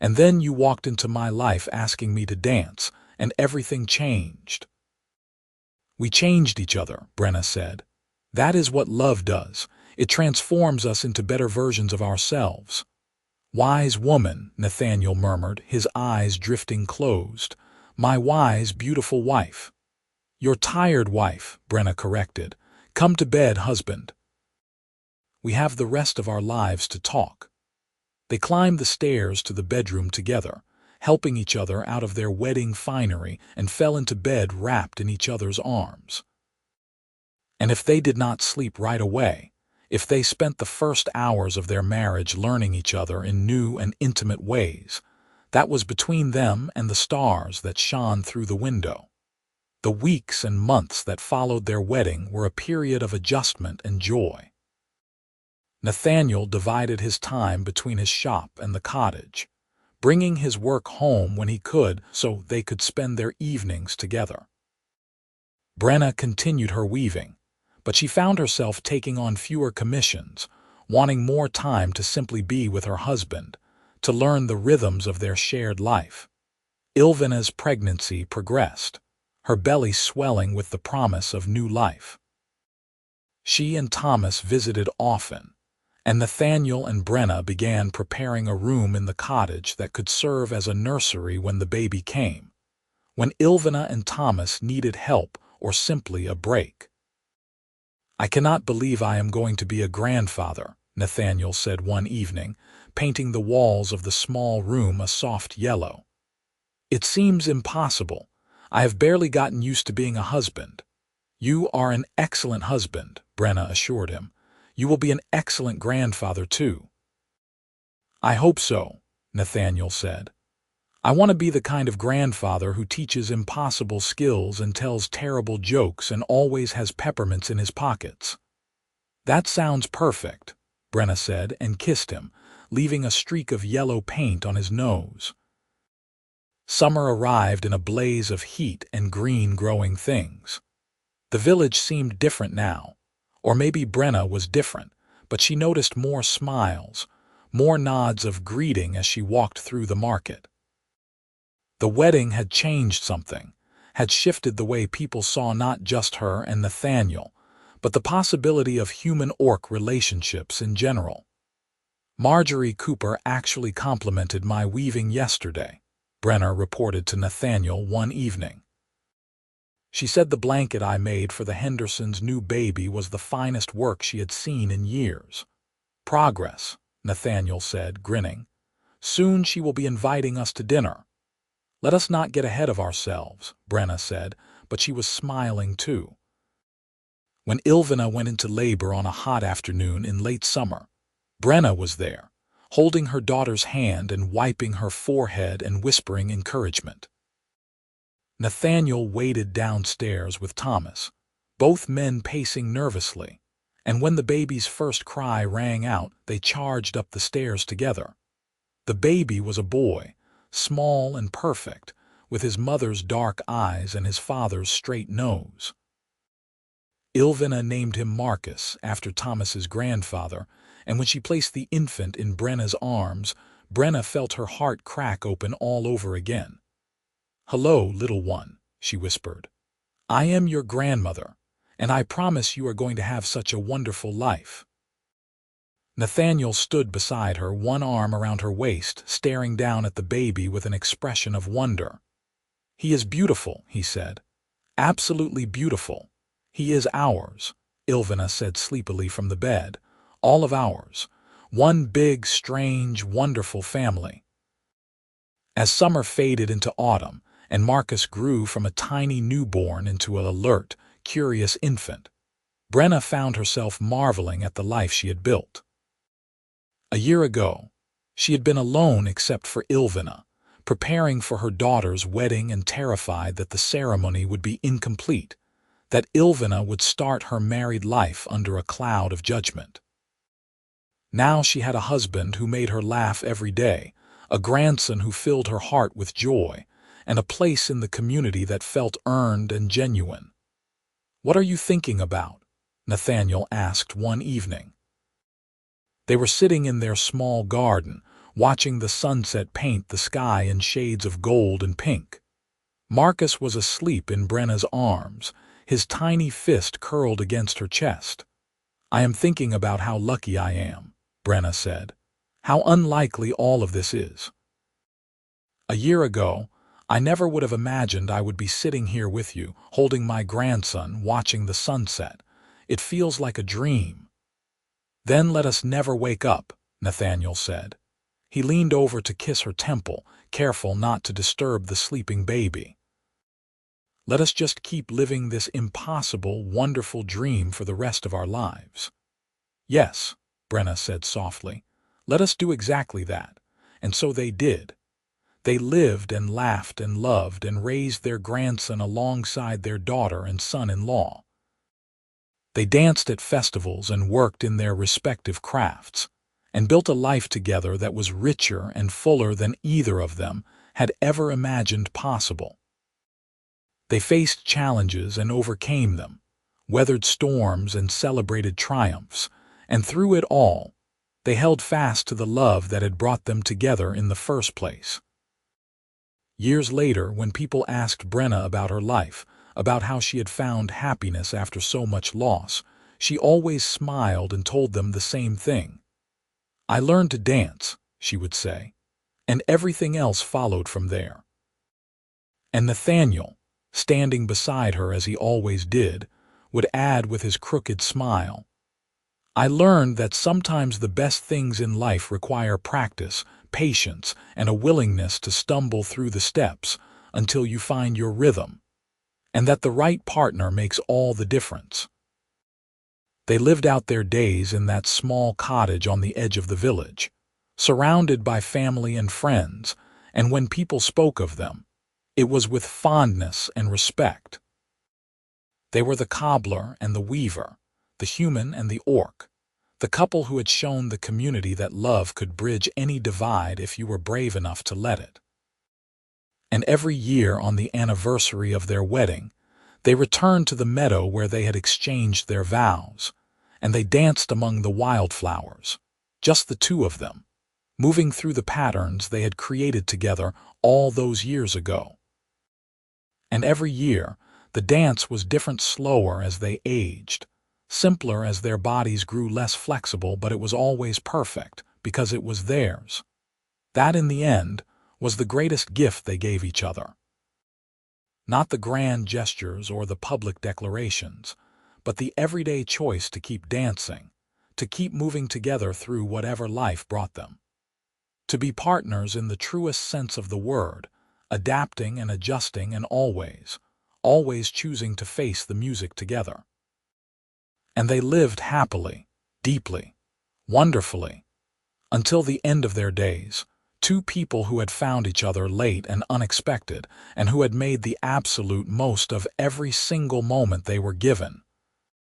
And then you walked into my life asking me to dance, and everything changed. We changed each other, Brenna said. That is what love does. It transforms us into better versions of ourselves. Wise woman, Nathaniel murmured, his eyes drifting closed. My wise, beautiful wife. Your tired wife, Brenna corrected. Come to bed, husband. We have the rest of our lives to talk. They climbed the stairs to the bedroom together, helping each other out of their wedding finery, and fell into bed wrapped in each other's arms. And if they did not sleep right away, if they spent the first hours of their marriage learning each other in new and intimate ways, that was between them and the stars that shone through the window. The weeks and months that followed their wedding were a period of adjustment and joy. Nathaniel divided his time between his shop and the cottage, bringing his work home when he could so they could spend their evenings together. Brenna continued her weaving, but she found herself taking on fewer commissions, wanting more time to simply be with her husband, to learn the rhythms of their shared life. Ilvenna's pregnancy progressed, her belly swelling with the promise of new life. She and Thomas visited often, and Nathaniel and Brenna began preparing a room in the cottage that could serve as a nursery when the baby came, when Ilvenna and Thomas needed help or simply a break. I cannot believe I am going to be a grandfather, Nathaniel said one evening, painting the walls of the small room a soft yellow. It seems impossible. I have barely gotten used to being a husband. You are an excellent husband, Brenna assured him. You will be an excellent grandfather, too. I hope so, Nathaniel said. I want to be the kind of grandfather who teaches impossible skills and tells terrible jokes and always has peppermints in his pockets. That sounds perfect, Brenna said and kissed him, leaving a streak of yellow paint on his nose. Summer arrived in a blaze of heat and green growing things. The village seemed different now, or maybe Brenna was different, but she noticed more smiles, more nods of greeting as she walked through the market. The wedding had changed something, had shifted the way people saw not just her and Nathaniel, but the possibility of human-orc relationships in general. "Marjorie Cooper actually complimented my weaving yesterday," Brenna reported to Nathaniel one evening. "She said the blanket I made for the Hendersons' new baby was the finest work she had seen in years." "Progress," Nathaniel said, grinning. "Soon she will be inviting us to dinner." "Let us not get ahead of ourselves," Brenna said, but she was smiling too. When Ilvenna went into labor on a hot afternoon in late summer, Brenna was there, holding her daughter's hand and wiping her forehead and whispering encouragement. Nathaniel waited downstairs with Thomas, both men pacing nervously, and when the baby's first cry rang out, they charged up the stairs together. The baby was a boy, small and perfect, with his mother's dark eyes and his father's straight nose. Ilvenna named him Marcus after Thomas's grandfather, and when she placed the infant in Brenna's arms, Brenna felt her heart crack open all over again. "Hello, little one," she whispered. "I am your grandmother, and I promise you are going to have such a wonderful life." Nathaniel stood beside her, one arm around her waist, staring down at the baby with an expression of wonder. "He is beautiful," he said. "Absolutely beautiful. He is ours," Ilvenna said sleepily from the bed. "All of ours. One big, strange, wonderful family." As summer faded into autumn, and Marcus grew from a tiny newborn into an alert, curious infant, Brenna found herself marveling at the life she had built. A year ago, she had been alone except for Ilvenna, preparing for her daughter's wedding and terrified that the ceremony would be incomplete, that Ilvenna would start her married life under a cloud of judgment. Now she had a husband who made her laugh every day, a grandson who filled her heart with joy, and a place in the community that felt earned and genuine. "What are you thinking about?" Nathaniel asked one evening. They were sitting in their small garden, watching the sunset paint the sky in shades of gold and pink. Marcus was asleep in Brenna's arms, his tiny fist curled against her chest. "I am thinking about how lucky I am," Brenna said. "How unlikely all of this is. A year ago, I never would have imagined I would be sitting here with you, holding my grandson, watching the sunset. It feels like a dream." "Then let us never wake up," Nathaniel said. He leaned over to kiss her temple, careful not to disturb the sleeping baby. "Let us just keep living this impossible, wonderful dream for the rest of our lives." "Yes," Brenna said softly. "Let us do exactly that." And so they did. They lived and laughed and loved and raised their grandson alongside their daughter and son-in-law. They danced at festivals and worked in their respective crafts, and built a life together that was richer and fuller than either of them had ever imagined possible. They faced challenges and overcame them, weathered storms and celebrated triumphs, and through it all, they held fast to the love that had brought them together in the first place. Years later, when people asked Brenna about her life, about how she had found happiness after so much loss, she always smiled and told them the same thing. "I learned to dance," she would say, "and everything else followed from there." And Nathaniel, standing beside her as he always did, would add with his crooked smile, "I learned that sometimes the best things in life require practice, patience, and a willingness to stumble through the steps until you find your rhythm, and that the right partner makes all the difference." They lived out their days in that small cottage on the edge of the village, surrounded by family and friends, and when people spoke of them, it was with fondness and respect. They were the cobbler and the weaver, the human and the orc, the couple who had shown the community that love could bridge any divide if you were brave enough to let it. And every year on the anniversary of their wedding, they returned to the meadow where they had exchanged their vows, and they danced among the wildflowers, just the two of them, moving through the patterns they had created together all those years ago. And every year, the dance was different, slower as they aged, simpler as their bodies grew less flexible, but it was always perfect, because it was theirs. That, in the end, was the greatest gift they gave each other. Not the grand gestures or the public declarations, but the everyday choice to keep dancing, to keep moving together through whatever life brought them. To be partners in the truest sense of the word, adapting and adjusting and always choosing to face the music together. And they lived happily, deeply, wonderfully, until the end of their days, two people who had found each other late and unexpected, and who had made the absolute most of every single moment they were given.